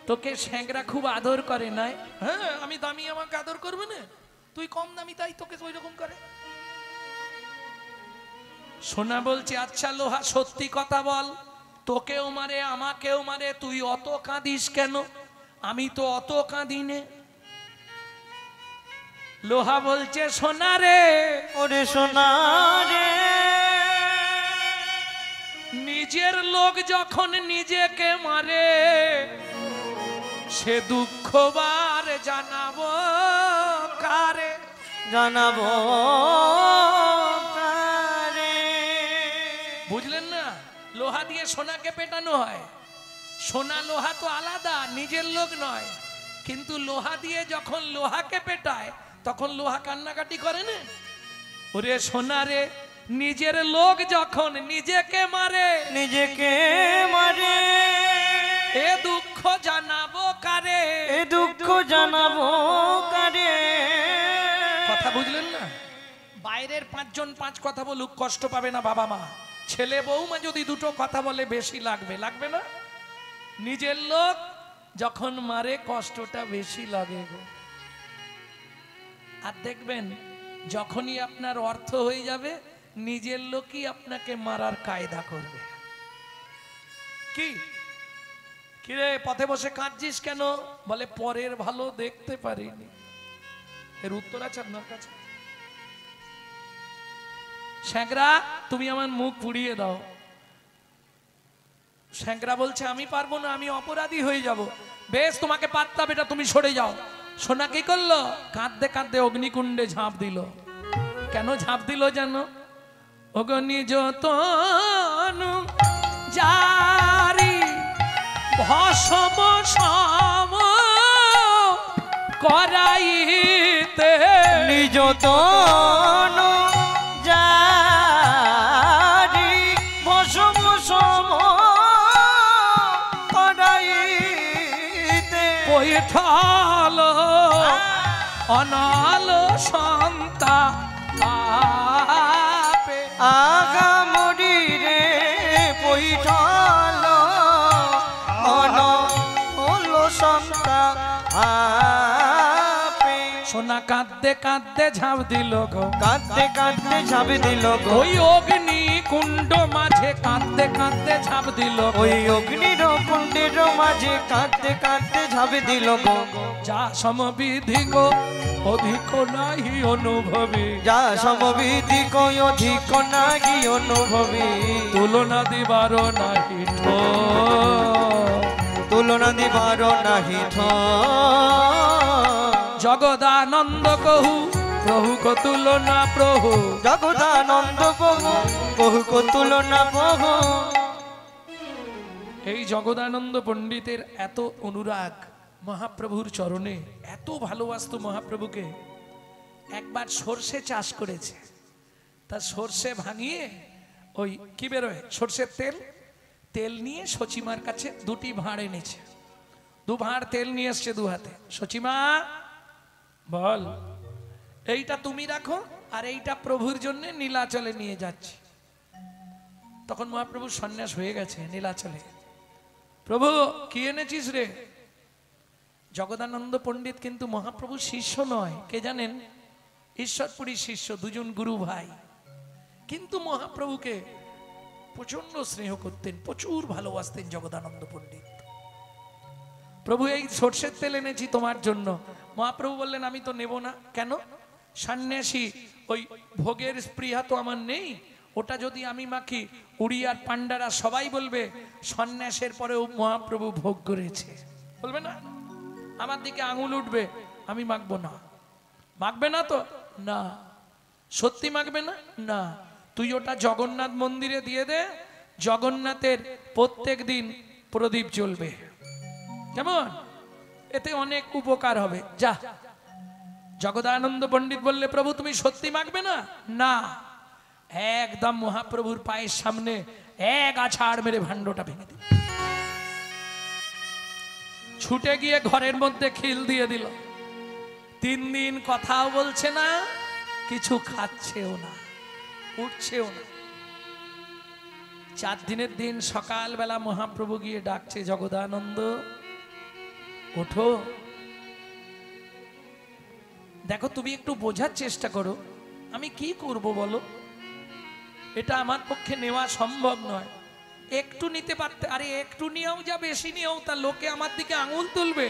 তোকে স্যাকরা খুব আদর করে নাই? হ্যাঁ, আমি দামি, আমাকে আদর করবে না? তুই কম দামি তাই তোকে ওই রকম করে। সোনা বলছে আচ্ছা লোহা, সত্যি কথা বল, তোকেও মারে আমাকেও মারে, তুই অত কাঁদিস কেন? আমি তো অত কাঁদি নে। লোহা বলছে সোনা রে, ওরে সোনা রে, নিজের লোক যখন নিজেকে মারে, সে দুঃখবার জানাবো কারে? জানাবো কারে? বুঝলেন না? লোহা দিয়ে সোনাকে পেটানো হয়। সোনা লোহা তো আলাদা, নিজের লোক নয়, কিন্তু লোহা দিয়ে যখন লোহাকে পেটায় তখন লোহা কান্নাকাটি করে না? ওরে সোনা রে, নিজের লোক যখন নিজেকে মারে, নিজেকে মারে, এ দুঃখ জানাবো কারে? এ দুঃখ জানাবো কারে? কথা বুঝলেন না? বাইরের পাঁচজন পাঁচ কথা বলুক, কষ্ট পাবে না বাবা মা। ছেলে বৌমা যদি দুটো কথা বলে বেশি লাগবে, লাগবে না? নিজের লোক যখন মারে কষ্টটা বেশি লাগে গো। আর দেখবেন যখনই আপনার অর্থ হয়ে যাবে, নিজের লোকই আপনাকে মারার কায়দা করবে। কি কিরে পথে বসে কাঁদছিস কেন? বলে পরের ভালো দেখতে পারিনি। এর উত্তর আছে আপনার কাছে? স্যাকরা তুমি আমার মুখ পুড়িয়ে দাও। স্যাকরা বলছে আমি পারবো না, আমি অপরাধী হয়ে যাব। বেশ, তোমাকে পারতাম, এটা তুমি সরে যাও। সোনা কি করলো? কাঁদতে কাঁদতে অগ্নিকুণ্ডে ঝাঁপ দিল। কেন ঝাঁপ দিল জানো? অগ্নি যতনু জারি ভস্ম সম করাইতে, নিজ তন জারি ভস্ম সম করাইতে, পৈঠাল অনাল সন্তাপে, আগামরি রে পৈঠাল অনল সন্তাপে। সোনা কাঁদতে কাঁদতে ঝাঁপ দিল গো, কাঁদতে কাঁদতে ঝাঁপ দিল গো, ওই অগ্নি কুণ্ড মাঝে কাঁদতে কাঁদতে ঝাঁপ দিল গো। ওই অগ্নির কুণ্ডের মাঝে কাঁদতে কাঁদতে ঝাঁপ দিল গো। যা সমবিধি গো অধিক নাহি অনুভবী, যা সমবিধি কই অধিক নাহি অনুভবী, তুলনা দিবার নাহি ঠোর, তুলনা দিবার নাহি ঠোর। জগদানন্দ কহু প্রভু কো তুলনা প্রভু, জগদানন্দ প্রভু কহু কো তুলনা প্রভু। এই জগদানন্দ পণ্ডিতের এত অনুরাগ মহাপ্রভুর চরণে, এত ভালোবাসতো মহাপ্রভুকে। একবার সর্ষে চাষ করেছে, তা সর্ষে ভাঙিয়ে ওই কি বেরোয় সর্ষের তেল, তেল নিয়ে সচিমার কাছে দুটি ভাঁড় এনেছে। দু ভাঁড় তেল নিয়ে এসছে দু হাতে। সচিমা বল, এইটা তুমি রাখো আর এইটা প্রভুর জন্য নীলাচলে নিয়ে যাচ্ছি। তখন মহাপ্রভু সন্ন্যাস হয়ে গেছে নীলাচলে। প্রভু কি এনেছিস রে? জগদানন্দ পণ্ডিত কিন্তু মহাপ্রভুর শিষ্য নয়, কে জানেন? ঈশ্বরপুরীর শিষ্য, দুজন গুরু ভাই। কিন্তু মহাপ্রভুকে প্রচন্ড স্নেহ করতেন, প্রচুর ভালোবাসতেন জগদানন্দ পণ্ডিত। প্রভু এই সর্ষের তেল এনেছি তোমার জন্য। মহাপ্রভু বললেন আমি তো নেব না। কেন? সন্ন্যাসী, ওই ভোগের স্পৃহা তো আমার নেই, ওটা যদি আমি মাখি উড়িয়ার পান্ডারা সবাই বলবে সন্ন্যাসের পরেও মহাপ্রভু ভোগ করেছে, বলবে না? আমার দিকে আঙুল উঠবে, আমি মাখবো না। মাখবে না তো? না। সত্যি মাখবে না? না। তুই ওটা জগন্নাথ মন্দিরে দিয়ে দে, জগন্নাথের প্রত্যেক দিন প্রদীপ জ্বলবে, কেমন? এতে অনেক উপকার হবে, যা। জগদানন্দ পণ্ডিত বললে প্রভু তুমি সত্যি মাখবে না? না। একদম মহাপ্রভুর পায়ের সামনে এক আছাড় মেরে ভাণ্ডটা ভেঙে দিল। ছুটে গিয়ে ঘরের মধ্যে খিল দিয়ে দিল। 3 দিন কথাও বলছে না, কিছু খাচ্ছেও না, উঠছেও না। 4 দিনের দিন সকালবেলা মহাপ্রভু গিয়ে ডাকছে, জগদানন্দ ওঠো। দেখো তুমি একটু বোঝার চেষ্টা করো, আমি কি করব বলো, এটা আমার পক্ষে নেওয়া সম্ভব নয়। একটু নিতে পারতে, আরে একটু নিয়েও যা বেশি নিয়েও তা লোকে আমার দিকে আঙুল তুলবে।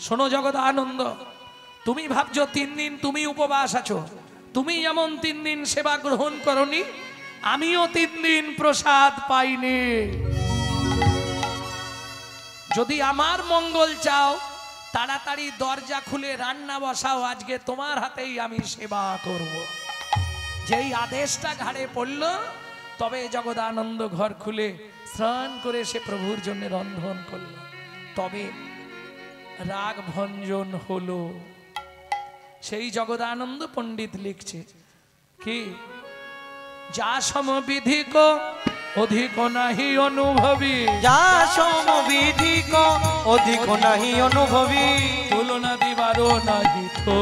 শোনো জগদানন্দ, তুমি ভাবছো 3 দিন তুমি উপবাস আছো, তুমি যেমন 3 দিন সেবা গ্রহণ করনি, আমিও 3 দিন প্রসাদ পাইনি। যদি আমার মঙ্গল চাও তাড়াতাড়ি দরজা খুলে রান্না বসাও, আজকে তোমার হাতেই আমি সেবা করব। যেই আদেশটা ঘাড়ে পড়ল, তবে জগদানন্দ ঘর খুলে স্নান করে সে প্রভুর জন্য রন্ধন করল। তবে রাগ ভঞ্জন হলো। সেই জগদানন্দ পণ্ডিত লিখছে কি, যা সমবিধিক অধিক নাহি অনুভবী, যা সমবিধিক অধিক নাহি অনুভবী, তুলনা দিবারও নাহি তো।